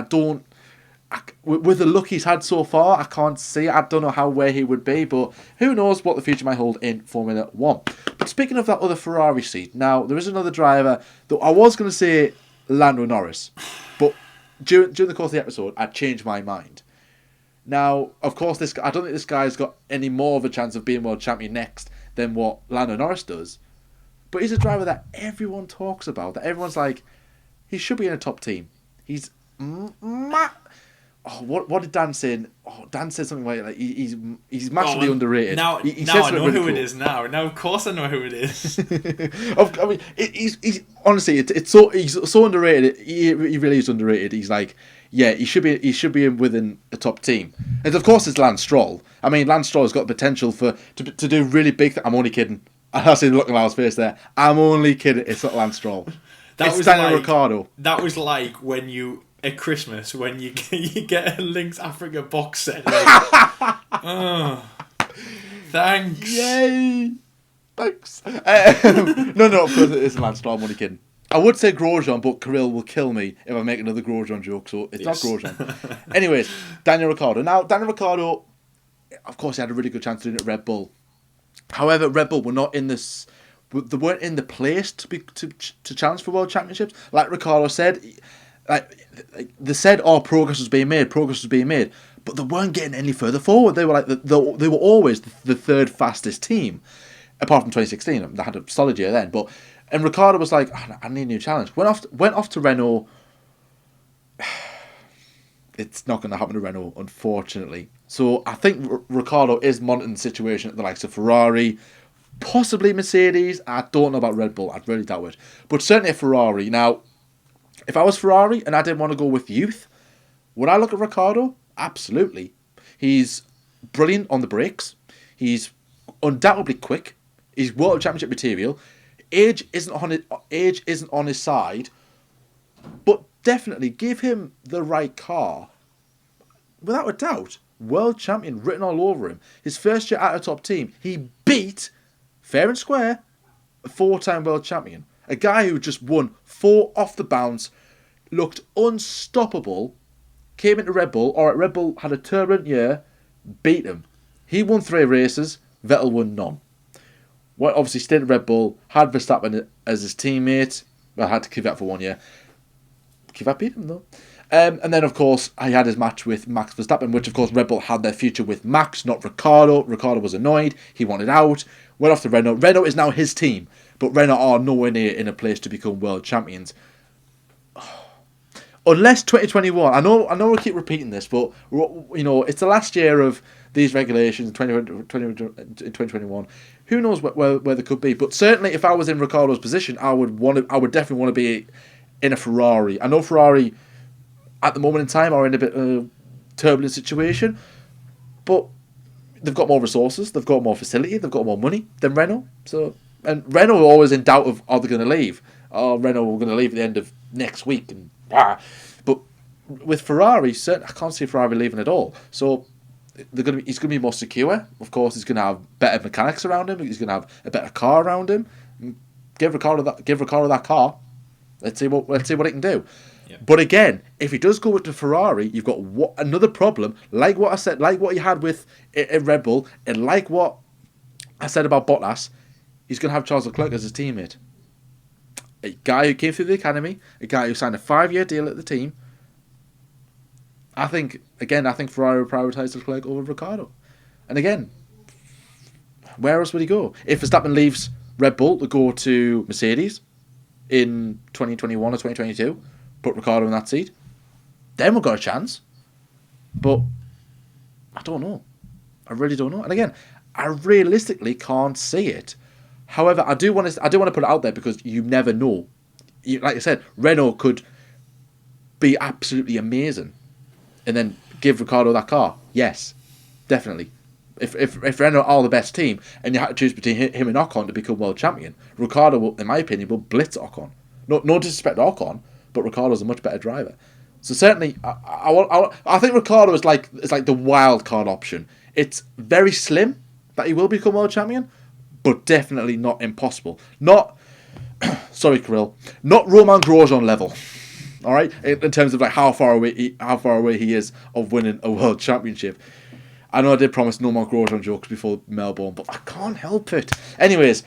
with the luck he's had so far, I can't see. I don't know where he would be, but who knows what the future might hold in Formula 1. But speaking of that other Ferrari seat, now there is another driver, though I was going to say Lando Norris, but during the course of the episode, I changed my mind. Now, of course, I don't think this guy's got any more of a chance of being world champion next than what Lando Norris does, but he's a driver that everyone talks about, that everyone's like, he should be in a top team. He's what did Dan say? Dan said something like he's massively underrated. Now I know who it is. Now of course I know who it is. I mean, he's honestly, he's so underrated. He really is underrated. He's he should be within a top team. And of course, it's Lance Stroll. I mean, Lance Stroll has got the potential to do really big. I'm only kidding. I see the look on Al's face there. I'm only kidding. It's not Lance Stroll. It's Daniel Ricciardo. That was like when you. At Christmas, when you get a Lynx Africa box set, thanks. Yay, thanks. No, of course it isn't Lance Stroll. I'm only kidding. I would say Grosjean, but Kirill will kill me if I make another Grosjean joke, so it's not Grosjean. Anyways, Daniel Ricciardo. Now, Daniel Ricciardo, of course, he had a really good chance doing it at Red Bull. However, Red Bull were not in this. They weren't in the place to challenge for world championships. Like Ricciardo said. They said, progress was being made, but they weren't getting any further forward. They were they were always the third fastest team, apart from 2016. They had a solid year then, and Ricciardo was like, I need a new challenge. Went off to Renault. It's not going to happen to Renault, unfortunately. So I think Ricciardo is monitoring the situation at the likes of Ferrari, possibly Mercedes. I don't know about Red Bull. I really doubt it, but certainly a Ferrari now. If I was Ferrari and I didn't want to go with youth, would I look at Ricciardo? Absolutely. He's brilliant on the brakes. He's undoubtedly quick. He's world championship material. Age isn't on his side, but definitely give him the right car. Without a doubt, world champion written all over him. His first year at a top team, he beat, fair and square, a 4-time world champion. A guy who just won 4 off the bounce, looked unstoppable, came into Red Bull. All right, Red Bull had a turbulent year, beat him. He won 3 races, Vettel won none. Well, obviously stayed at Red Bull, had Verstappen as his teammate. Well, had to Kvyat for 1 year. Kvyat beat him though. And then, of course, he had his match with Max Verstappen, which, of course, Red Bull had their future with Max, not Ricciardo. Ricciardo was annoyed. He wanted out. Went off to Renault. Renault is now his team, but Renault are nowhere near in a place to become world champions. Unless 2021, I know we keep repeating this, but it's the last year of these regulations in 2021. Who knows where they could be? But certainly, if I was in Ricciardo's position, I would definitely want to be in a Ferrari. I know Ferrari at the moment in time are in a bit of a turbulent situation, but they've got more resources, they've got more facility, they've got more money than Renault. And Renault are always in doubt of, are they going to leave? Oh, Renault are going to leave at the end of next week. But with Ferrari, I can't see Ferrari leaving at all. So he's going to be more secure. Of course, he's going to have better mechanics around him. He's going to have a better car around him. Give Ricciardo that car. Let's see what he can do. Yeah. But again, if he does go to Ferrari, you've got another problem, like what I said, like what he had with Red Bull, and like what I said about Bottas. He's going to have Charles Leclerc as his teammate. A guy who came through the academy, a guy who signed a 5-year deal at the team. I think Ferrari will prioritise Leclerc over Ricciardo. And again, where else would he go? If Verstappen leaves Red Bull to go to Mercedes in 2021 or 2022, put Ricciardo in that seat, then we've got a chance. But I don't know. I really don't know. And again, I realistically can't see it. However, I do want to put it out there because you never know. Like I said, Renault could be absolutely amazing, and then give Ricciardo that car. Yes, definitely. If Renault are the best team, and you had to choose between him and Ocon to become world champion, Ricciardo, in my opinion, will blitz Ocon. No disrespect to Ocon, but Ricciardo's a much better driver. So certainly, I think Ricciardo is like the wild card option. It's very slim that he will become world champion, but definitely not impossible. Sorry, Kirill, not Romain Grosjean level. All right, in terms of like how far away he is of winning a world championship. I know I did promise no more Grosjean jokes before Melbourne, but I can't help it. Anyways,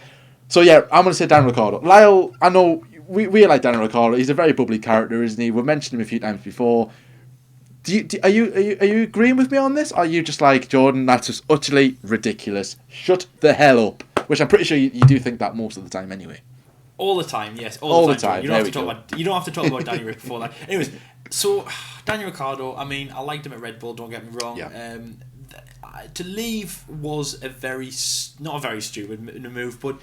so yeah, I'm going to say Daniel Ricciardo. Lyle, I know we like Daniel Ricciardo. He's a very bubbly character, isn't he? We've mentioned him a few times before. Are you agreeing with me on this? Or are you just like, Jordan, that's just utterly ridiculous. Shut the hell up. Which I'm pretty sure you do think that most of the time anyway. All the time, yes. All the time. You don't have to talk about Danny Ric before that. Anyways, so Daniel Ricciardo, I mean, I liked him at Red Bull, don't get me wrong. Yeah. To leave was not a very stupid move, but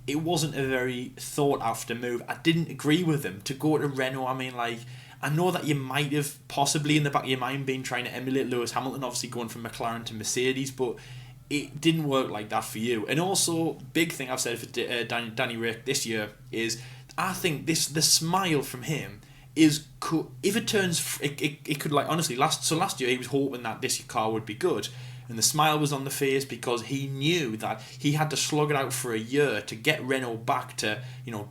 it wasn't a very thought after move. I didn't agree with him. To go to Renault, I mean, like, I know that you might have possibly in the back of your mind been trying to emulate Lewis Hamilton, obviously going from McLaren to Mercedes, but it didn't work like that for you. And also, big thing I've said for Danny Ric this year is I think the smile from him is if it turns it could, like, honestly, last year he was hoping that this car would be good, and the smile was on the face because he knew that he had to slug it out for a year to get Renault back to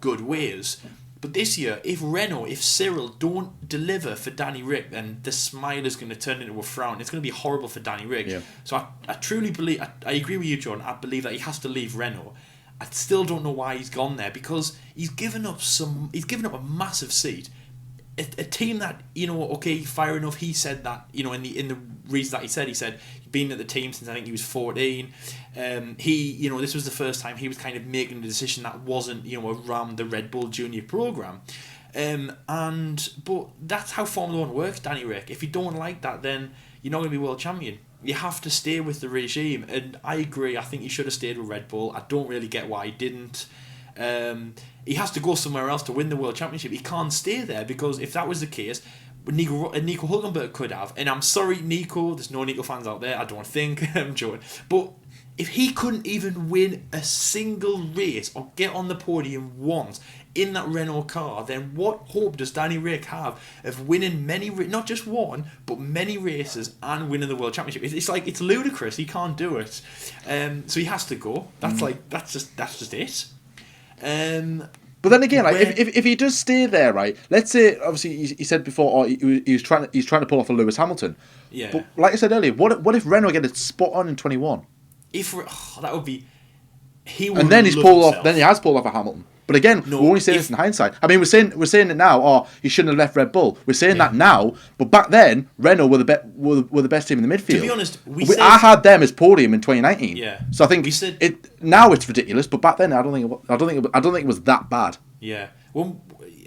good ways. But this year, if Cyril don't deliver for Danny Ric, then the smile is going to turn into a frown. It's going to be horrible for Danny Ric. Yeah. So I truly believe, I agree with you, Jordan. I believe that he has to leave Renault. I still don't know why he's gone there, because he's given up a massive seat. A team that, fair enough, he said that, in the reason that he said he'd been at the team since I think he was 14. This was the first time he was kind of making a decision that wasn't, around the Red Bull Junior program. But that's how Formula 1 works, Danny Ric. If you don't like that, then you're not going to be world champion. You have to stay with the regime. And I agree, I think he should have stayed with Red Bull. I don't really get why he didn't. He has to go somewhere else to win the World Championship. He can't stay there, because if that was the case, Nico Hülkenberg could have. And I'm sorry, Nico, there's no Nico fans out there, I don't think, I'm joking. But if he couldn't even win a single race or get on the podium once in that Renault car, then what hope does Danny Ric have of winning not just one, but many races and winning the World Championship? It's ludicrous. He can't do it. So he has to go. That's just it. But then again, like Where- if he does stay there, right? Let's say obviously he said before, he's trying to pull off a Lewis Hamilton. Yeah. But like I said earlier, what if Renault get it spot on in 21, that would be, he would and then he's love pulled himself. off. Then he has pulled off a Hamilton. But again, No, we're only saying if- this in hindsight. I mean, we're saying it now. Oh, he shouldn't have left Red Bull. We're saying that now. But back then, Renault were the best team in the midfield. To be honest, I had them as podium in 2019. Yeah. So I think We said- it now it's ridiculous. But back then, I don't think it was that bad. Yeah. Well,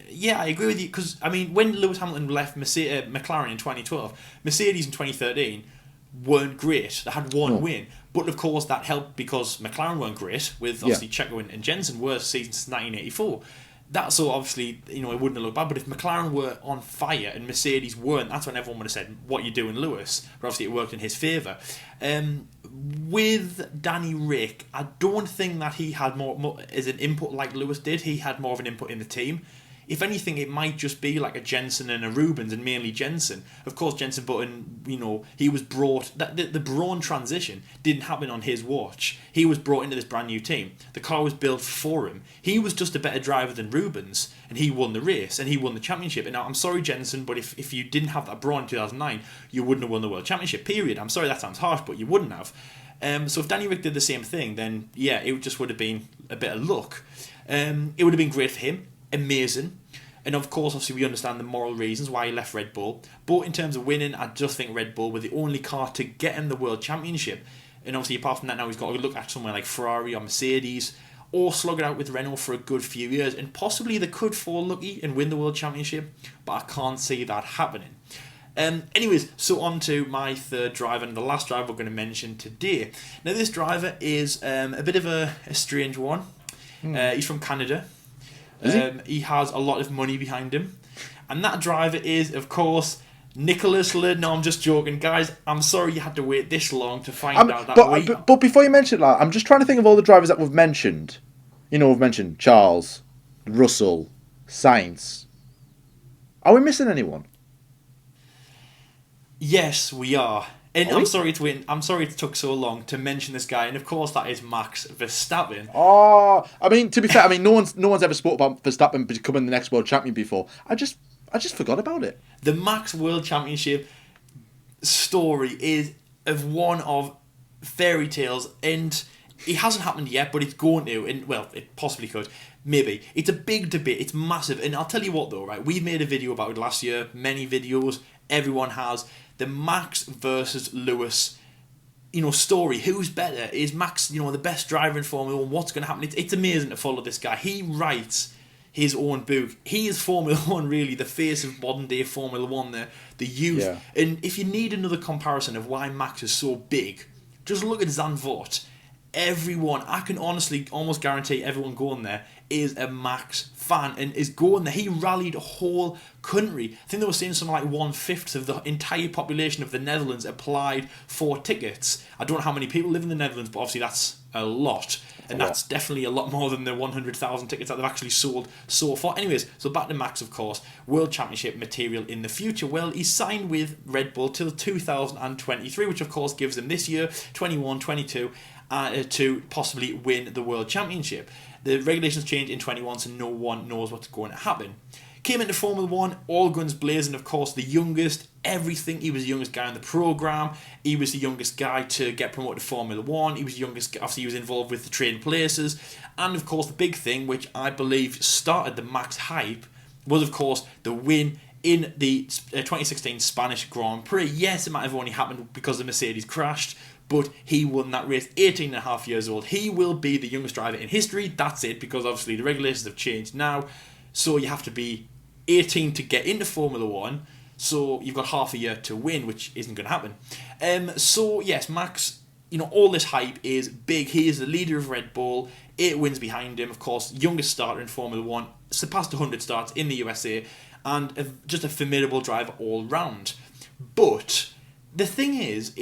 yeah, I agree with you because I mean, when Lewis Hamilton left McLaren in 2012, Mercedes in 2013 weren't great. They had one win, but of course that helped because McLaren weren't great with obviously Checo and Jensen worst season since 1984. That so obviously it wouldn't have looked bad. But if McLaren were on fire and Mercedes weren't, that's when everyone would have said, "What you doing, Lewis?" But obviously it worked in his favour. With Danny Rick, I don't think that he had more as an input like Lewis did. He had more of an input in the team. If anything, it might just be like a Jensen and a Rubens, and mainly Jensen. Of course, Jensen Button, he was brought. The Brawn transition didn't happen on his watch. He was brought into this brand new team. The car was built for him. He was just a better driver than Rubens, and he won the race, and he won the championship. And now, I'm sorry, Jensen, but if you didn't have that Brawn in 2009, you wouldn't have won the World Championship, period. I'm sorry that sounds harsh, but you wouldn't have. So if Danny Rick did the same thing, then yeah, it just would have been a bit of luck. It would have been great for him. Amazing. And of course, obviously, we understand the moral reasons why he left Red Bull. But in terms of winning, I just think Red Bull were the only car to get him the World Championship. And obviously, apart from that, now he's got to look at somewhere like Ferrari or Mercedes, or slug it out with Renault for a good few years. And possibly they could fall lucky and win the World Championship, but I can't see that happening. Anyways, so on to my third driver and the last driver we're going to mention today. Now, this driver is a bit of a strange one. He's from Canada. He has a lot of money behind him. And that driver is, of course, Nicholas Lund. No, I'm just joking. Guys, I'm sorry you had to wait this long to find out that but before you mention that, I'm just trying to think of all the drivers that we've mentioned. We've mentioned Charles, Russell, Sainz. Are we missing anyone? Yes, we are. And Are we? I'm sorry it took so long to mention this guy. And of course, that is Max Verstappen. Oh, I mean, to be fair, no one's ever spoke about Verstappen becoming the next world champion before. I just forgot about it. The Max World Championship story is of one of fairy tales, and it hasn't happened yet, but it's going to, and well, it possibly could. Maybe. It's a big debate. It's massive. And I'll tell you what, though, right? We made a video about it last year. Many videos. Everyone has. The Max versus Lewis, story. Who's better? Is Max, the best driver in Formula 1? What's going to happen? It's amazing to follow this guy. He writes his own book. He is Formula 1, really, the face of modern-day Formula 1, the youth. Yeah. And if you need another comparison of why Max is so big, just look at Zandvoort. Everyone, I can honestly almost guarantee everyone going there is a Max fan and is going there. He rallied a whole country. I think they were saying something like 1/5 of the entire population of the Netherlands applied for tickets. I don't know how many people live in the Netherlands, but obviously that's a lot. And that's definitely a lot more than the 100,000 tickets that they've actually sold so far. Anyways, so back to Max, of course. World Championship material in the future. Well, he's signed with Red Bull till 2023, which of course gives him this year, 21, 22, to possibly win the World Championship. The regulations changed in 21, so no one knows what's going to happen. Came into Formula 1, all guns blazing, of course, the youngest, everything. He was the youngest guy in the programme. He was the youngest guy to get promoted to Formula 1. He was the youngest, obviously he was involved with the trading places. And of course, the big thing, which I believe started the Max hype, was of course the win in the 2016 Spanish Grand Prix. Yes, it might have only happened because the Mercedes crashed, but he won that race, 18 and a half years old. He will be the youngest driver in history. That's it, because obviously the regulations have changed now. So you have to be 18 to get into Formula 1. So you've got half a year to win, which isn't going to happen. So yes, Max, all this hype is big. He is the leader of Red Bull. 8 wins behind him, of course. Youngest starter in Formula 1. Surpassed 100 starts in the USA. And just a formidable driver all round. But the thing is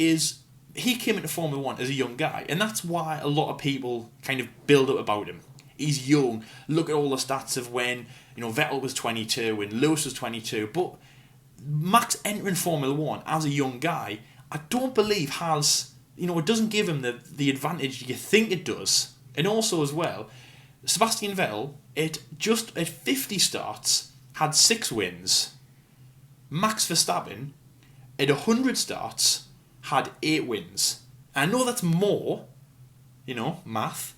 he came into Formula 1 as a young guy, and that's why a lot of people kind of build up about him. He's young. Look at all the stats of when, Vettel was 22 and Lewis was 22. But Max entering Formula 1 as a young guy, I don't believe has, it doesn't give him the advantage you think it does. And also as well, Sebastian Vettel, at 50 starts, had 6 wins. Max Verstappen, at 100 starts, had 8 wins. I know that's more, math,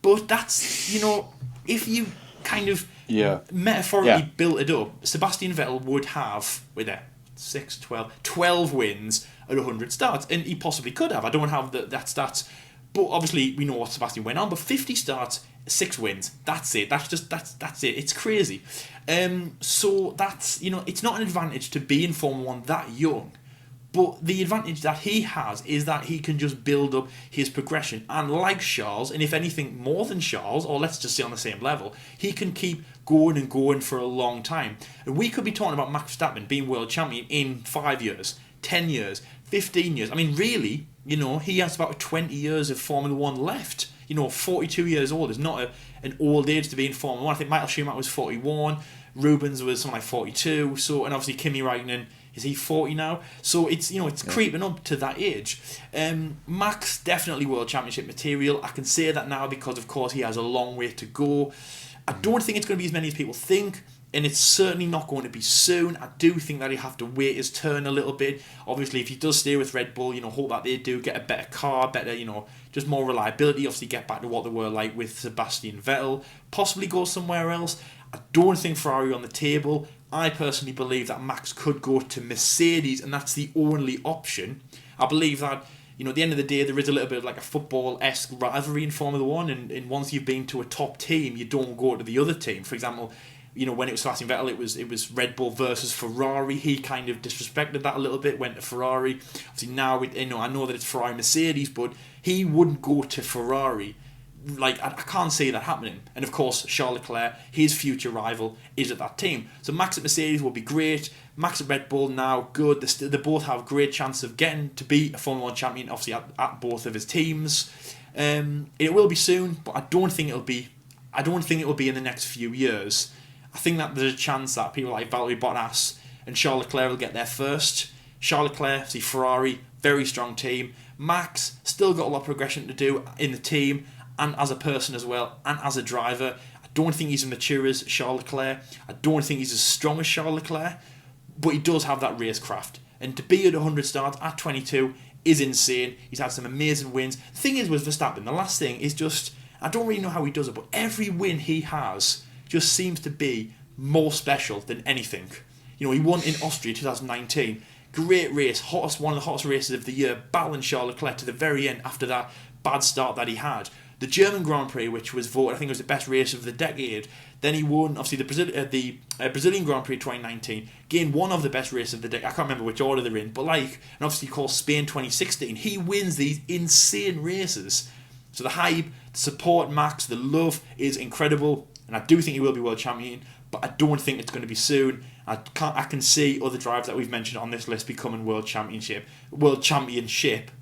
but that's, if you kind of metaphorically built it up, Sebastian Vettel would have, 12 wins at 100 starts, and he possibly could have. I don't have that stats, but obviously we know what Sebastian went on. But 50 starts, 6 wins. That's it. That's it. It's crazy. So that's it's not an advantage to be in Formula One that young. But the advantage that he has is that he can just build up his progression. And like Charles, and if anything more than Charles, or let's just say on the same level, he can keep going and going for a long time. And we could be talking about Max Verstappen being world champion in 5 years, 10 years, 15 years. I mean, really, he has about 20 years of Formula One left. 42 years old is not an old age to be in Formula One. I think Michael Schumacher was 41, Rubens was something like 42, and obviously Kimi Räikkönen, is he 40 now? So it's creeping up to that age. Max, definitely world championship material. I can say that now because, of course, he has a long way to go. I don't think it's going to be as many as people think, and it's certainly not going to be soon. I do think that he'll have to wait his turn a little bit. Obviously, if he does stay with Red Bull, hope that they do get a better car, better, just more reliability. Obviously, get back to what they were like with Sebastian Vettel. Possibly go somewhere else. I don't think Ferrari on the table. I personally believe that Max could go to Mercedes, and that's the only option. I believe that, at the end of the day, there is a little bit of like a football-esque rivalry in Formula One, and once you've been to a top team, you don't go to the other team. For example, when it was Sebastian Vettel, it was Red Bull versus Ferrari. He kind of disrespected that a little bit, went to Ferrari. Obviously now, I know that it's Ferrari Mercedes, but he wouldn't go to Ferrari. Like, I can't see that happening. And of course, Charles Leclerc, his future rival, is at that team. So Max at Mercedes will be great. Max at Red Bull now, good. They both have great chance of getting to be a Formula 1 champion, obviously at both of his teams. It will be soon, but I don't think it will be in the next few years. I think that there's a chance that people like Valtteri Bottas and Charles Leclerc will get there first. Charles Leclerc, see Ferrari, very strong team. Max, still got a lot of progression to do in the team, and as a person as well, and as a driver. I don't think he's as mature as Charles Leclerc. I don't think he's as strong as Charles Leclerc, but he does have that racecraft. And to be at 100 starts at 22 is insane. He's had some amazing wins. The thing is with Verstappen, the last thing is just, I don't really know how he does it, but every win he has just seems to be more special than anything. He won in Austria 2019. Great race, one of the hottest races of the year, battling Charles Leclerc to the very end after that bad start that he had. The German Grand Prix, which was voted, I think it was the best race of the decade. Then he won, obviously, the Brazilian Grand Prix 2019, gained one of the best races of the decade. I can't remember which order they're in, but and obviously, of course, Spain 2016. He wins these insane races. So the hype, the support, Max, the love is incredible, and I do think he will be world champion, but I don't think it's going to be soon. I can see other drivers that we've mentioned on this list becoming world championship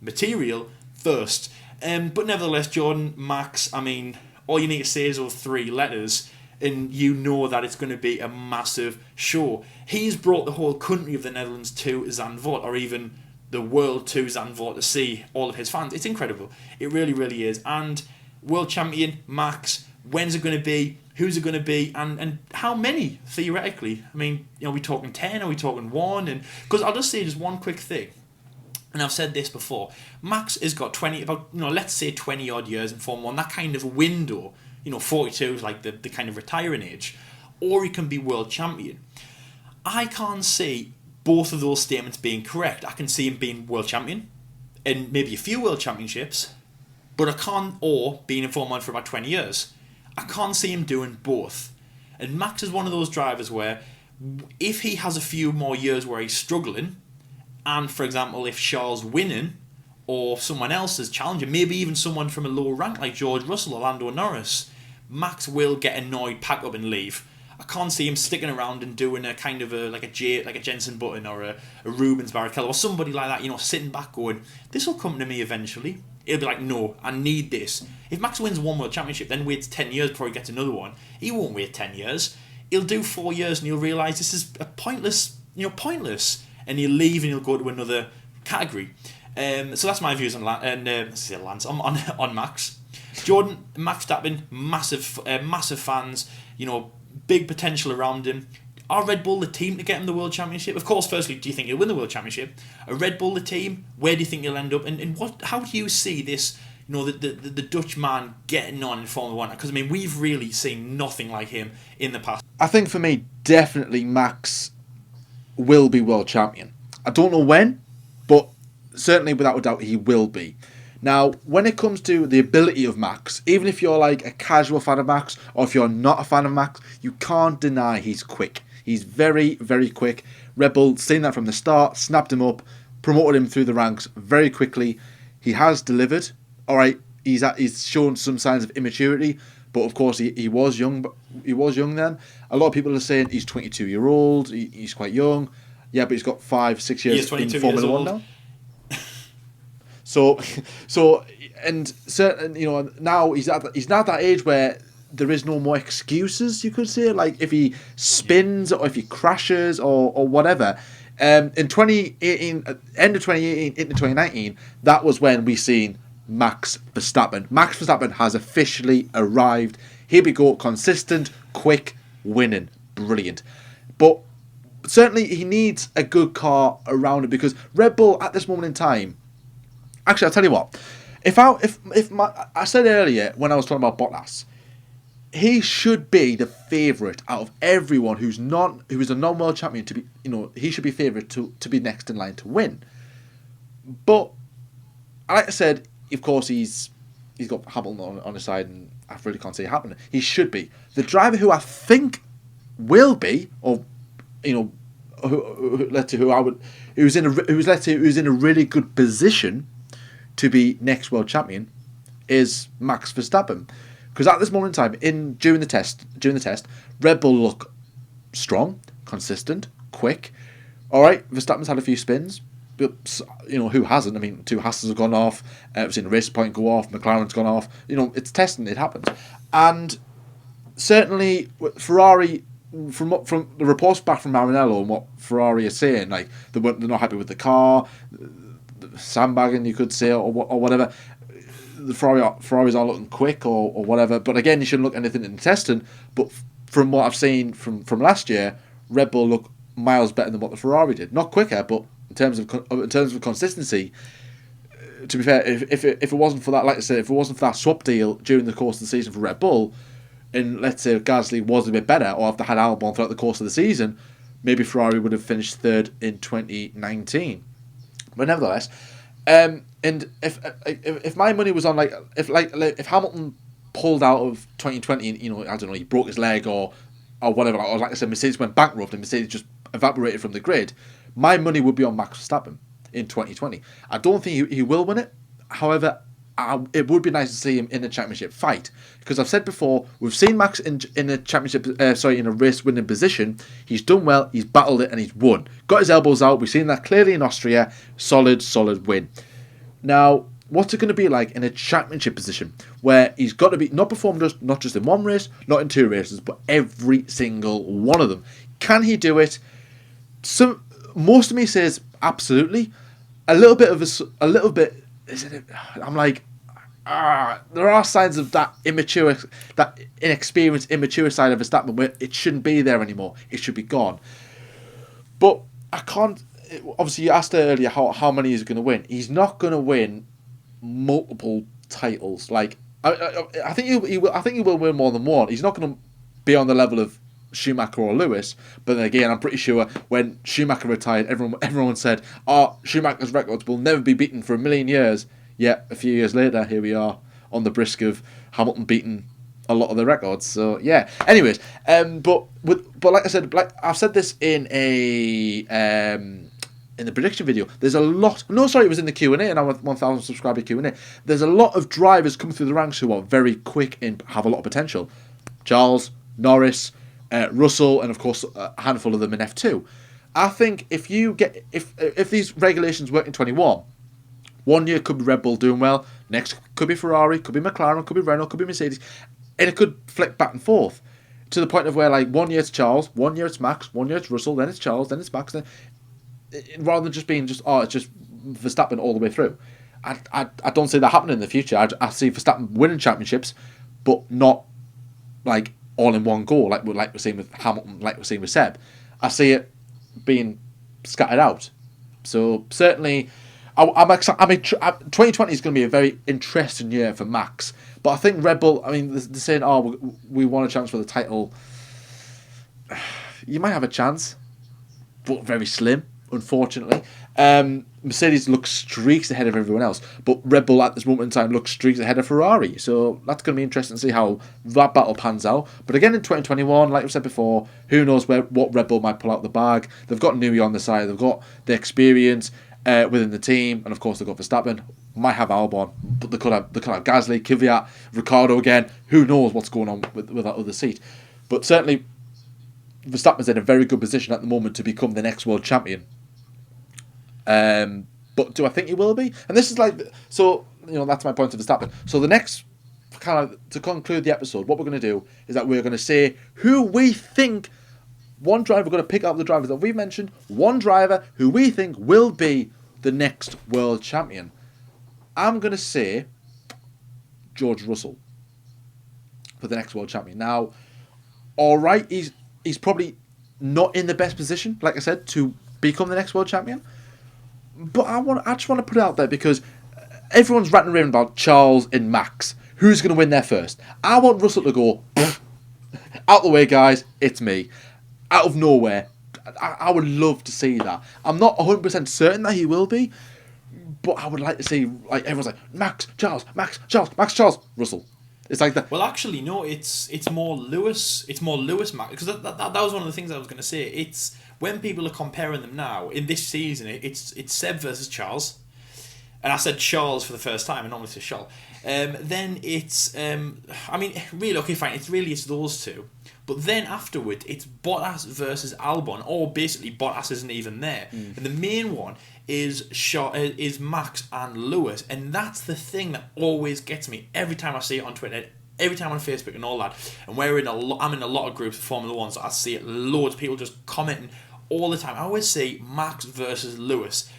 material first. But nevertheless, Jordan, Max, I mean, all you need to say is those 3 letters, and you know that it's going to be a massive show. He's brought the whole country of the Netherlands to Zandvoort, or even the world to Zandvoort, to see all of his fans. It's incredible. It really, really is. And world champion, Max, when's it going to be? Who's it going to be? And how many, theoretically? I mean, are we talking 10? Are we talking 1? And because I'll just say just one quick thing. And I've said this before, Max has got let's say 20 odd years in Formula 1, that kind of window, 42 is like the kind of retiring age, or he can be world champion. I can't see both of those statements being correct. I can see him being world champion, and maybe a few world championships, but I can't, or being in Formula 1 for about 20 years. I can't see him doing both. And Max is one of those drivers where, if he has a few more years where he's struggling, and, for example, if Charles winning, or someone else is challenging, maybe even someone from a lower rank like George Russell or Lando Norris, Max will get annoyed, pack up and leave. I can't see him sticking around and doing a kind of like a Jenson Button or a Rubens Barrichello or somebody like that, sitting back going, this will come to me eventually. He'll be like, no, I need this. If Max wins one world championship, then waits 10 years before he gets another one, he won't wait 10 years. He'll do 4 years and he'll realise this is a pointless. And he'll leave and he'll go to another category. So that's my views on Max. Jordan, Max Verstappen, massive fans. Big potential around him. Are Red Bull the team to get him the World Championship? Of course, firstly, do you think he'll win the World Championship? Are Red Bull the team? Where do you think he'll end up? And how do you see this, the Dutch man getting on in Formula 1? Because, we've really seen nothing like him in the past. I think for me, definitely Max will be world champion. I don't know when, but certainly without a doubt he will be. Now, when it comes to the ability of Max, even if you're like a casual fan of Max, or if you're not a fan of Max, you can't deny he's quick. He's very, very quick. Red Bull, seen that from the start, snapped him up, promoted him through the ranks very quickly. He has delivered. All right, he's shown some signs of immaturity, but of course he was young. He was young then. A lot of people are saying he's 22-year-old. He's quite young. Yeah, but he's got 5-6 years in Formula 1 now. So, and certain, now he's now at that age where there is no more excuses, you could say. Like if he spins or if he crashes or whatever. In 2018, end of 2018 into 2019, that was when we seen Max Verstappen. Max Verstappen has officially arrived. Here we go, consistent, quick, winning, brilliant. But certainly he needs a good car around him because Red Bull at this moment in time. Actually, I'll tell you what. I said earlier when I was talking about Bottas. He should be the favourite out of everyone who is a non-world champion to be, he should be favourite to be next in line to win. But like I said, of course he's got Hamilton on his side, and I really can't say it happening. He should be the driver who I think will be, or who's in a really good position to be next world champion is Max Verstappen. Because at this moment in time, during the test, Red Bull look strong, consistent, quick. All right, Verstappen's had a few spins, but who hasn't? 2 Hasses have gone off. We've seen Race Point go off. McLaren's gone off. It's testing. It happens, and certainly Ferrari. From the reports back from Maranello and what Ferrari are saying, like they're not happy with the car, sandbagging, you could say, or whatever. The Ferraris are looking quick or whatever, but again, you shouldn't look anything in testing. But from what I've seen from last year, Red Bull look miles better than what the Ferrari did. Not quicker, but in terms of consistency. To be fair, if it wasn't for that, like I said, if it wasn't for that swap deal during the course of the season for Red Bull, and let's say Gasly was a bit better, or if they had Albon throughout the course of the season, maybe Ferrari would have finished third in 2019. But nevertheless. And if my money was on if Hamilton pulled out of 2020, I don't know, he broke his leg or whatever, or like I said, Mercedes went bankrupt and Mercedes just evaporated from the grid, my money would be on Max Verstappen in 2020. I don't think he will win it. However, it would be nice to see him in a championship fight, because I've said before, we've seen Max in a championship, in a race winning position. He's done well, he's battled it, and he's won. Got his elbows out. We've seen that clearly in Austria. Solid win. Now, what's it going to be like in a championship position where he's got to be not just in one race, not in 2 races, but every single one of them? Can he do it? Most of me says absolutely. A little bit. I'm like, there are signs of that inexperienced, immature side of Verstappen where it shouldn't be there anymore. It should be gone. But I can't. Obviously, you asked earlier how many he's going to win. He's not going to win multiple titles. Like I think he will. I think he will win more than one. He's not going to be on the level of Schumacher or Lewis. But then again, I'm pretty sure when Schumacher retired, everyone said, Schumacher's records will never be beaten for a million years. Yeah, a few years later, here we are on the brisk of Hamilton beating a lot of the records. So yeah. Anyways, but like I said, like I've said this in the prediction video. There's a lot. No, sorry, it was in the Q&A, and our 1,000 subscriber Q&A. There's a lot of drivers coming through the ranks who are very quick and have a lot of potential. Charles, Norris, Russell, and of course a handful of them in F2. I think if these regulations work in 21. 1 year could be Red Bull doing well, next could be Ferrari, could be McLaren, could be Renault, could be Mercedes, and it could flick back and forth to the point of where 1 year it's Charles, 1 year it's Max, 1 year it's Russell, then it's Charles, then it's Max, rather than just being it's just Verstappen all the way through. I don't see that happening in the future. I see Verstappen winning championships, but not like all in one go, like we're seeing with Hamilton, like we're seeing with Seb. I see it being scattered out. So certainly, I'm excited. I mean, 2020 is going to be a very interesting year for Max. But I think Red Bull. I mean, they're saying, "Oh, we want a chance for the title." You might have a chance, but very slim, unfortunately. Mercedes looks streaks ahead of everyone else, but Red Bull at this moment in time looks streaks ahead of Ferrari. So that's going to be interesting to see how that battle pans out. But again, in 2021, like we said before, who knows what Red Bull might pull out the bag. They've got Newey on the side, they've got the experience within the team, and of course they've got Verstappen. Might have Albon, but they could have Gasly, Kvyat, Ricciardo again. Who knows what's going on with that other seat? But certainly, Verstappen's in a very good position at the moment to become the next world champion. But do I think he will be? And this is that's my point to Verstappen. So the next, to conclude the episode, what we're going to do is that we're going to say who we think, one driver, we're going to pick up the drivers that we've mentioned, one driver who we think will be the next world champion. I'm going to say George Russell for the next world champion. Now, alright, he's probably not in the best position, like I said, to become the next world champion. But I just want to put it out there because everyone's ranting around about Charles and Max. Who's going to win there first? I want Russell to go, out the way, guys, it's me. Out of nowhere. I would love to see that. I'm not 100% certain that he will be, but I would like to see, like, everyone's like, Max, Charles, Russell. It's like that. Well, actually, no, it's more Lewis. It's more Lewis, Max, because that was one of the things I was going to say. It's when people are comparing them now in this season, it's Seb versus Charles, and I said Charles for the first time, and not to Charles. Then it's really, okay, fine. It's those two, but then afterward, it's Bottas versus Albon, or basically Bottas isn't even there, and the main one is Max and Lewis, and that's the thing that always gets me every time I see it on Twitter, every time on Facebook and all that. And I'm in a lot of groups of Formula One, so I see it loads of people just commenting all the time. I always say Max versus Lewis,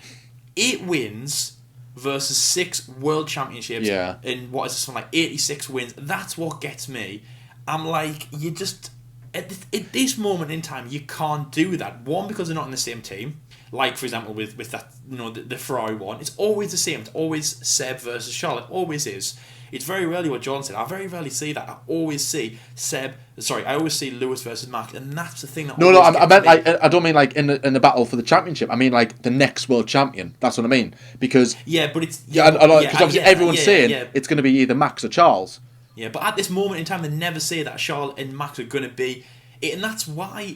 8 wins versus 6 world championships. Yeah. And what is this one, like 86 wins? That's what gets me. I'm like, you just at this moment in time, you can't do that. One, because they're not in the same team. Like, for example, with that, the Ferrari one, it's always the same. It's always Seb versus Charles. It always is. It's very rarely what John said. I very rarely see that. I always see Lewis versus Max, and that's the thing that. No, I meant like, I don't mean like in the battle for the championship. I mean like the next world champion. That's what I mean. Because but it's because obviously everyone's saying it's going to be either Max or Charles. Yeah, but at this moment in time, they never say that Charles and Max are going to be. And that's why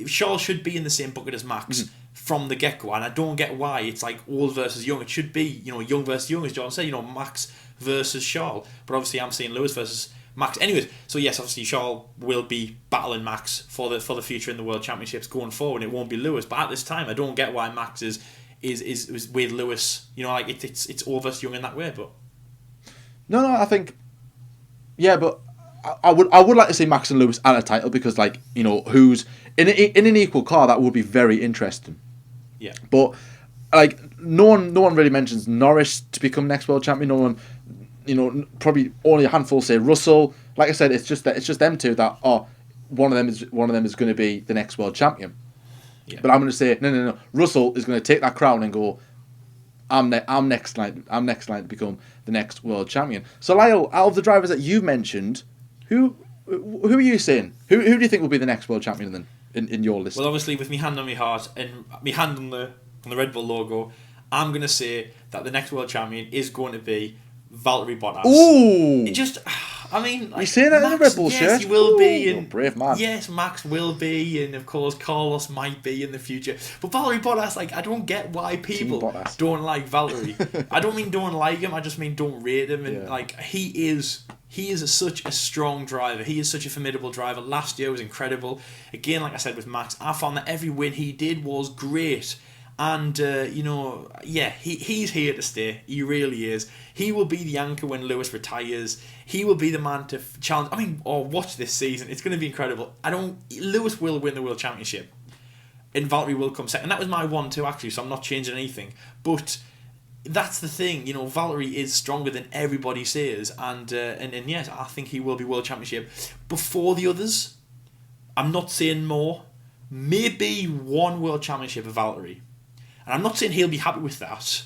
Charles should be in the same bucket as Max from the get-go, and I don't get why it's like old versus young. It should be young versus young, as John said. Max versus Charles, but obviously I'm seeing Lewis versus Max. Anyways, so yes, obviously Charles will be battling Max for the future in the World Championships going forward. It won't be Lewis, but at this time, I don't get why Max is with Lewis. It's old versus young in that way, but no, I think but. I would like to see Max and Lewis at a title because, like, who's in an equal car, that would be very interesting. Yeah. But like no one really mentions Norris to become next world champion. No one, probably only a handful say Russell. Like I said, it's just them two that one of them is going to be the next world champion. Yeah. But I'm going to say no. Russell is going to take that crown and go. I'm next line to become the next world champion. So Lyle, out of the drivers that you've mentioned, who are you saying? Who do you think will be the next world champion then in your list? Well, obviously, with me hand on my heart and me hand on the Red Bull logo, I'm going to say that the next world champion is going to be Valtteri Bottas. Ooh! You saying that in a Red Bull shirt? Yes, he will be. And brave man. Yes, Max will be, and of course Carlos might be in the future. But Valtteri Bottas, I don't get why people don't like Valtteri. I don't mean don't like him. I just mean don't rate him. And he is such a strong driver. He is such a formidable driver. Last year was incredible. Again, like I said with Max, I found that every win he did was great. And, he's here to stay. He really is. He will be the anchor when Lewis retires. He will be the man to challenge. Watch this season. It's going to be incredible. Lewis will win the World Championship. And Valtteri will come second. And that was my 1-2, actually, so I'm not changing anything. But that's the thing, Valerie is stronger than everybody says, and yes, I think he will be World Championship before the others. I'm not saying more, maybe one World Championship of Valerie, and I'm not saying he'll be happy with that.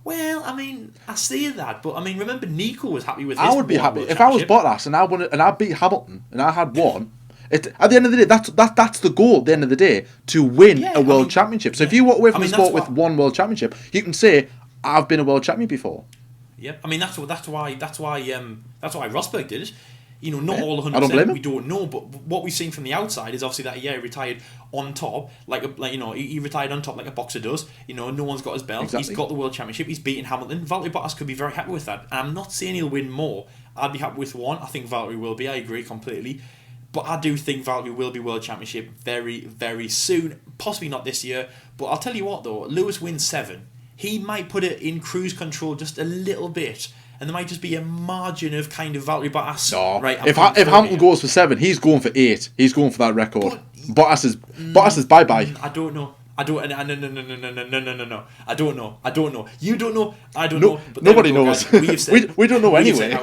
Well, I mean, I say that, but I mean, remember Nico was happy with his I would be one happy World if I was Championship. Bottas and I beat Hamilton and I had one. At the end of the day, that's the goal. At the end of the day, to win Yeah, a world championship. So if you walk away from the sport with one world championship, you can say I've been a world champion before. Yeah, I mean that's why Rosberg did it. Not Yeah, all 100%. I don't blame him. We don't know, but what we've seen from the outside is obviously that he retired on top, he retired on top like a boxer does. No one's got his belt. Exactly. He's got the world championship. He's beaten Hamilton. Valtteri Bottas could be very happy with that. And I'm not saying he'll win more. I'd be happy with one. I think Valtteri will be. I agree completely. But I do think Valtteri will be world championship very, very soon. Possibly not this year. But I'll tell you what though, Lewis wins 7. He might put it in cruise control just a little bit. And there might just be a margin of kind of Valtteri Bottas. No, Right, if Hamilton goes for 7, he's going for 8. He's going for that record. Bottas is bye bye. I don't know. No. I don't know. You don't know. I don't know. But Nobody knows. Guys, we don't know anyway.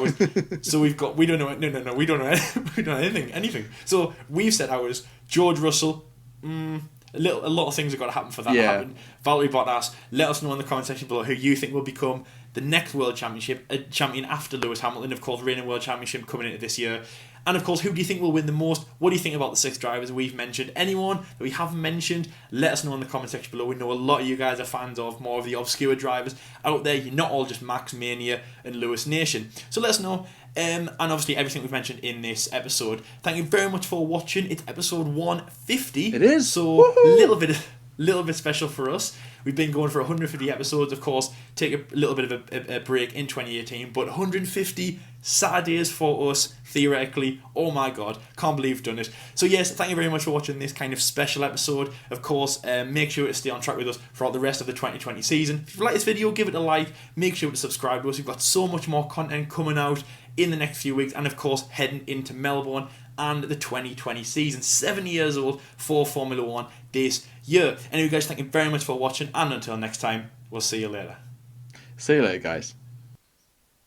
So we've got. We don't know. No. We don't know. We don't know anything. So we've said ours. George Russell. A lot of things have got to happen for that to happen. Valtteri Bottas. Let us know in the comment section below who you think will become the next world champion after Lewis Hamilton. Of course, reigning world championship coming into this year. And of course, who do you think will win the most? What do you think about the 6 drivers we've mentioned? Anyone that we haven't mentioned, let us know in the comment section below. We know a lot of you guys are fans of more of the obscure drivers out there. You're not all just Max Mania and Lewis Nation. So let us know. And obviously everything we've mentioned in this episode. Thank you very much for watching. It's episode 150. It is. So a little bit special for us. We've been going for 150 episodes, of course, take a little bit of a break in 2018, but 150 Saturdays for us, theoretically. Oh my god, can't believe we've done it. So yes, thank you very much for watching this kind of special episode. Of course, make sure to stay on track with us throughout the rest of the 2020 season. If you like this video, give it a like, make sure to subscribe to us. We've got so much more content coming out in the next few weeks, and of course, heading into Melbourne and the 2020 season. 7 years old for Formula 1 this year. Anyway guys, thank you very much for watching, and until next time, we'll see you later. See you later, guys.